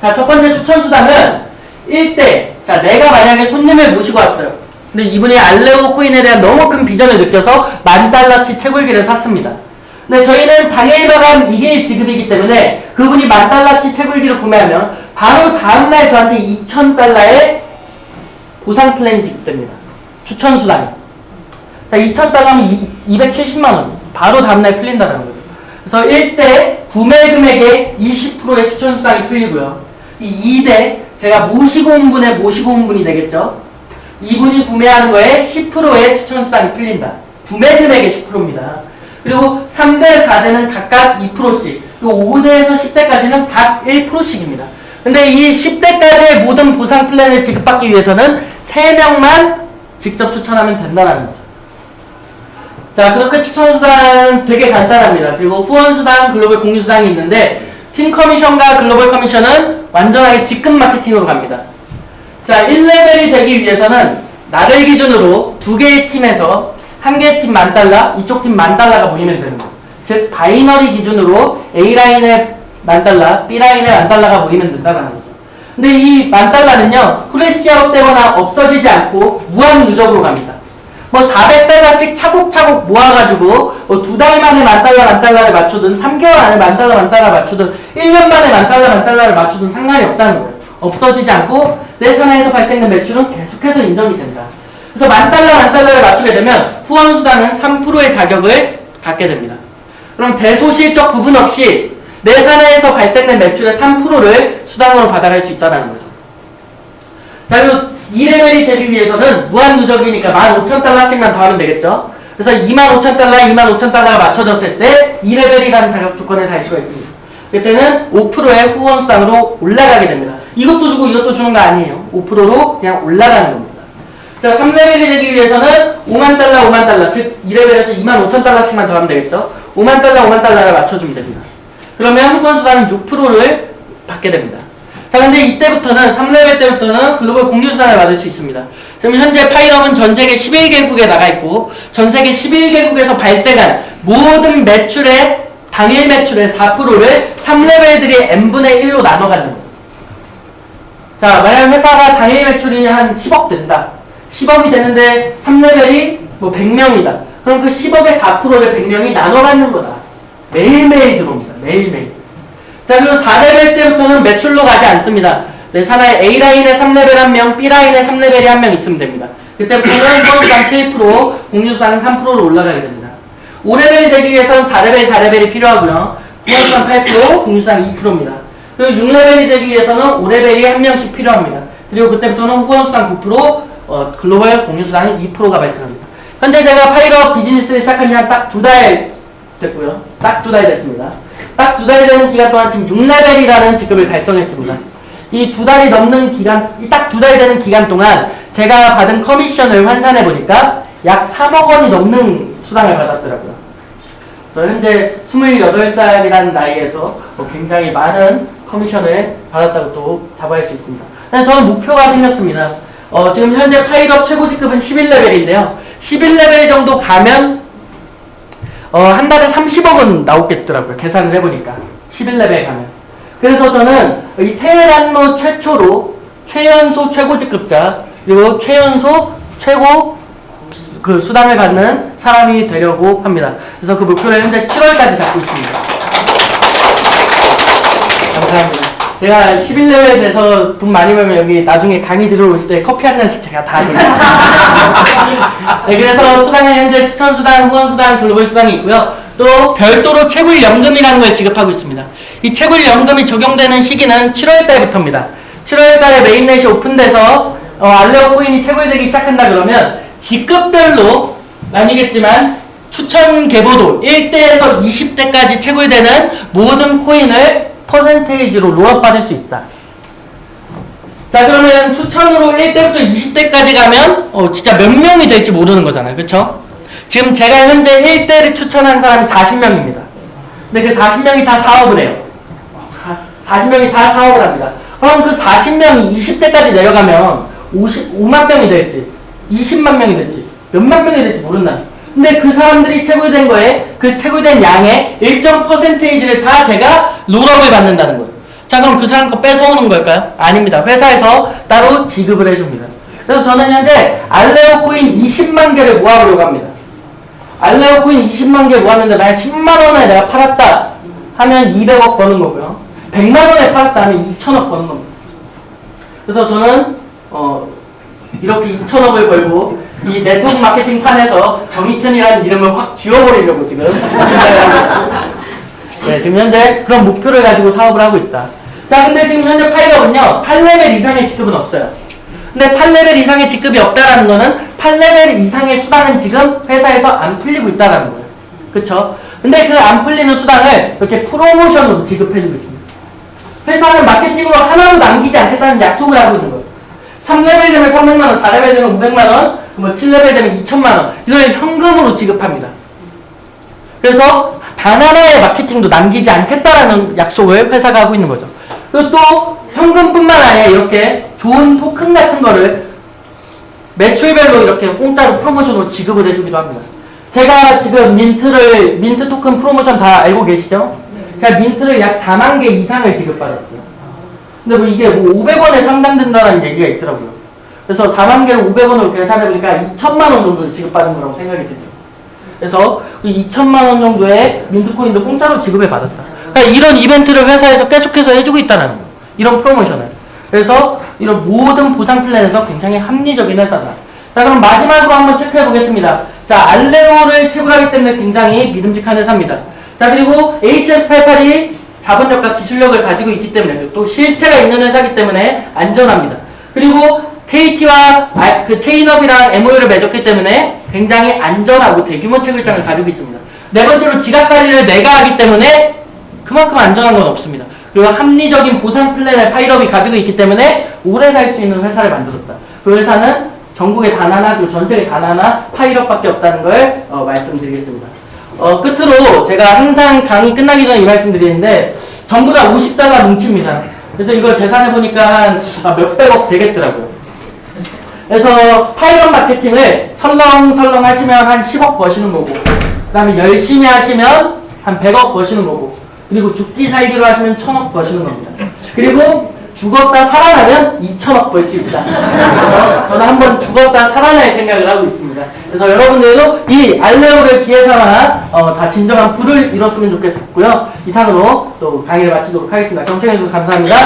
자, 첫 번째 추천수단은 1대, 자, 내가 만약에 손님을 모시고 왔어요. 근데 이분이 알레오 코인에 대한 너무 큰 비전을 느껴서 $10,000,000치 채굴기를 샀습니다. 근데 저희는 당일 마감 2개일 지급이기 때문에 그분이 $10,000,000치 채굴기를 구매하면 바로 다음날 저한테 $2,000의 보상 플랜이 지급됩니다. 추천수단이. 자, $2,000면 270만원. 바로 다음날 풀린다는 거죠. 그래서 1대 구매 금액의 20%의 추천수단이 풀리고요. 이 2대 제가 모시고 온 분의 모시고 온 분이 되겠죠. 이분이 구매하는 거에 10%의 추천수단이 풀린다. 구매 금액의 10%입니다. 그리고 3대, 4대는 각각 2%씩, 그리고 5대에서 10대까지는 각 1%씩입니다. 근데 이 10대까지의 모든 보상 플랜을 지급받기 위해서는 3명만 직접 추천하면 된다는 거죠. 자, 그렇게 추천수단은 되게 간단합니다. 그리고 후원수단, 글로벌 공유수단이 있는데 팀 커미션과 글로벌 커미션은 완전하게 직급 마케팅으로 갑니다. 자, 1레벨이 되기 위해서는 나를 기준으로 2개의 팀에서 한 개의 팀 $10,000, 이쪽 팀 $10,000가 모이면 되는 거예요. 즉 바이너리 기준으로 A라인에 $10,000, B라인에 $10,000가 모이면 된다는 거죠. 근데 이 $10,000는요 후레시아웃 되거나 없어지지 않고 무한 누적으로 갑니다. 뭐 $400씩 차곡차곡 모아가지고 뭐 2달 만에 $10,000를 맞추든 3개월 안에 $10,000 맞추든 1년 만에 $10,000를 맞추든 상관이 없다는 거예요. 없어지지 않고 내 산하에서 발생된 매출은 계속해서 인정이 된다. 그래서 $10,000를 맞추게 되면 후원수단은 3%의 자격을 갖게 됩니다. 그럼 대소실적 구분 없이 내 산하에서 발생된 매출의 3%를 수당으로 받아갈 수 있다는 거죠. 자, 그리고 2레벨이 되기 위해서는 무한 누적이니까 $15,000씩만 더하면 되겠죠. 그래서 $25,000가 맞춰졌을 때 2레벨이라는 자격 조건을 달 수가 있습니다. 그때는 5%의 후원수당으로 올라가게 됩니다. 이것도 주고 이것도 주는 거 아니에요. 5%로 그냥 올라가는 겁니다. 자, 3레벨이 되기 위해서는 $50,000, 즉 2레벨에서 $25,000씩만 더하면 되겠죠. $50,000를 맞춰주면 됩니다. 그러면 후원수당은 6%를 받게 됩니다. 자, 근데 이때부터는 3레벨 때부터는 글로벌 공유수당을 받을 수 있습니다. 지금 현재 파일업은 전 세계 11개국에 나가 있고 전 세계 11개국에서 발생한 모든 매출의 당일 매출의 4%를 3레벨들이 n분의 1로 나눠 갖는 거예요. 자, 만약 회사가 당일 매출이 한 10억 된다. 10억이 되는데 3레벨이 뭐 100명이다. 그럼 그 10억의 4%를 100명이 나눠 갖는 거다. 매일매일 들어옵니다. 매일매일. 자, 그리고 4레벨 때부터는 매출로 가지 않습니다. 네, 산하에 A라인에 3레벨 1명, B라인에 3레벨이 1명 있으면 됩니다. 그때부터는 보너스당 7%, 공유수당은 3%로 올라가게 됩니다. 5레벨이 되기 위해서는 4레벨이 필요하고요. 보너스당 8%, 공유수당 2%입니다. 그리고 6레벨이 되기 위해서는 5레벨이 1명씩 필요합니다. 그리고 그때부터는 후원수당 9%, 글로벌 공유수당이 2%가 발생합니다. 현재 제가 파일업 비즈니스를 시작한 지 한 딱 2달 됐고요. 딱 2달 됐습니다. 딱 2달 되는 기간 동안 지금 6레벨이라는 직급을 달성했습니다. 이 2달이 넘는 기간, 딱 2달 되는 기간 동안 제가 받은 커미션을 환산해 보니까 약 3억 원이 넘는 수당을 받았더라고요. 그래서 현재 28살이라는 나이에서 굉장히 많은 커미션을 받았다고 또 자부할 수 있습니다. 저는 목표가 생겼습니다. 지금 현재 파일업 최고 직급은 11레벨인데요. 11레벨 정도 가면 한 달에 30억은 나오겠더라고요. 계산을 해보니까 11레벨 가면. 그래서 저는 이 테헤란로 최초로 최연소 최고 직급자 그리고 최연소 최고 그 수당을 받는 사람이 되려고 합니다. 그래서 그 목표를 현재 7월까지 잡고 있습니다. 감사합니다. 제가 11레벨 돼서 돈 많이 벌면 여기 나중에 강의 들어오실 때 커피 한 잔씩 제가 다 드립니다. 네, 그래서 수당은 현재 추천수당, 후원수당, 글로벌수당이 있고요. 또 별도로 채굴연금이라는 걸 지급하고 있습니다. 이 채굴연금이 적용되는 시기는 7월달부터입니다. 7월달에 메인넷이 오픈돼서 알레오 코인이 채굴되기 시작한다 그러면 직급별로 나뉘겠지만 추천 계보도 1대에서 20대까지 채굴되는 모든 코인을 퍼센테이지로 롤업 받을 수 있다. 자, 그러면 추천으로 1대부터 20대까지 가면 진짜 몇 명이 될지 모르는 거잖아요. 그쵸? 지금 제가 현재 1대를 추천한 사람이 40명입니다. 근데 그 40명이 다 사업을 해요. 40명이 다 사업을 합니다. 그럼 그 40명이 20대까지 내려가면 55만 명이 될지 20만 명이 될지 몇만 명이 될지 모른다. 근데 그 사람들이 채굴된 거에 그 채굴된 양의 일정 퍼센테이지를 다 제가 롤업을 받는다는 거예요. 자, 그럼 그 사람 거 뺏어오는 걸까요? 아닙니다. 회사에서 따로 지급을 해줍니다. 그래서 저는 현재 알레오 코인 20만 개를 모아보려고 합니다. 알레오 코인 20만 개 모았는데 만약 10만 원에 내가 팔았다 하면 200억 버는 거고요. 100만 원에 팔았다 하면 2천억 버는 겁니다. 그래서 저는 이렇게 2천억을 벌고 이 네트워크 마케팅 판에서 정익현이라는 이름을 확 지워버리려고 지금 생각을 하고 있습니다. 네, 지금 현재 그런 목표를 가지고 사업을 하고 있다. 자, 근데 지금 현재 파일업은요 8레벨 이상의 직급은 없어요. 근데 8레벨 이상의 직급이 없다라는 거는 8레벨 이상의 수당은 지금 회사에서 안 풀리고 있다라는 거예요. 그쵸? 근데 그 안 풀리는 수당을 이렇게 프로모션으로 지급해주고 있습니다. 회사는 마케팅으로 하나도 남기지 않겠다는 약속을 하고 있는 거예요. 3레벨 되면 300만원, 4레벨 되면 500만원, 뭐 7레벨 되면 2천만원 이걸 현금으로 지급합니다. 그래서 단 하나의 마케팅도 남기지 않겠다라는 약속을 회사가 하고 있는 거죠. 그리고 또 현금뿐만 아니라 이렇게 좋은 토큰 같은 거를 매출별로 이렇게 공짜로 프로모션으로 지급을 해주기도 합니다. 제가 지금 민트 토큰 프로모션 다 알고 계시죠? 제가 민트를 약 4만 개 이상을 지급받았어요. 근데 뭐 이게 뭐 500원에 상당된다는 얘기가 있더라고요. 그래서 4만 개를 500원으로 계산해보니까 2천만 원 정도 지급받은 거라고 생각이 들죠. 그래서 2천만 원 정도의 민트코인도 공짜로 지급을 받았다. 그러니까 이런 이벤트를 회사에서 계속해서 해주고 있다는 거예요. 이런 프로모션을. 그래서 이런 모든 보상 플랜에서 굉장히 합리적인 회사다. 자, 그럼 마지막으로 한번 체크해 보겠습니다. 자, 알레오를 채굴하기 때문에 굉장히 믿음직한 회사입니다. 자, 그리고 HS88이 자본력과 기술력을 가지고 있기 때문에 또 실체가 있는 회사이기 때문에 안전합니다. 그리고 KT와 그 체인업이랑 MOU를 맺었기 때문에 굉장히 안전하고 대규모 채굴장을 가지고 있습니다. 네 번째로 지각관리를 내가 하기 때문에 그만큼 안전한 건 없습니다. 그리고 합리적인 보상 플랜을 파일업이 가지고 있기 때문에 오래 갈 수 있는 회사를 만들었다. 그 회사는 전국에 단 하나, 그리고 전 세계 단 하나 파일업밖에 없다는 걸 말씀드리겠습니다. 끝으로 제가 항상 강의 끝나기 전에 이 말씀 드리는데 전부 다 $50 뭉칩니다. 그래서 이걸 계산해 보니까 한 몇백억 되겠더라고요. 그래서 파일럿 마케팅을 설렁설렁 하시면 한 10억 버시는 거고, 그 다음에 열심히 하시면 한 100억 버시는 거고, 그리고 죽기 살기로 하시면 1000억 버시는 겁니다. 그리고 죽었다 살아나면 2000억 벌수입니다. 그래서 저는 한번 죽었다 살아날 생각을 하고 있습니다. 그래서 여러분들도 이 알레오를 기회 삼아 다 진정한 부를 이뤘으면 좋겠고요. 이상으로 또 강의를 마치도록 하겠습니다. 경청해 주셔서 감사합니다.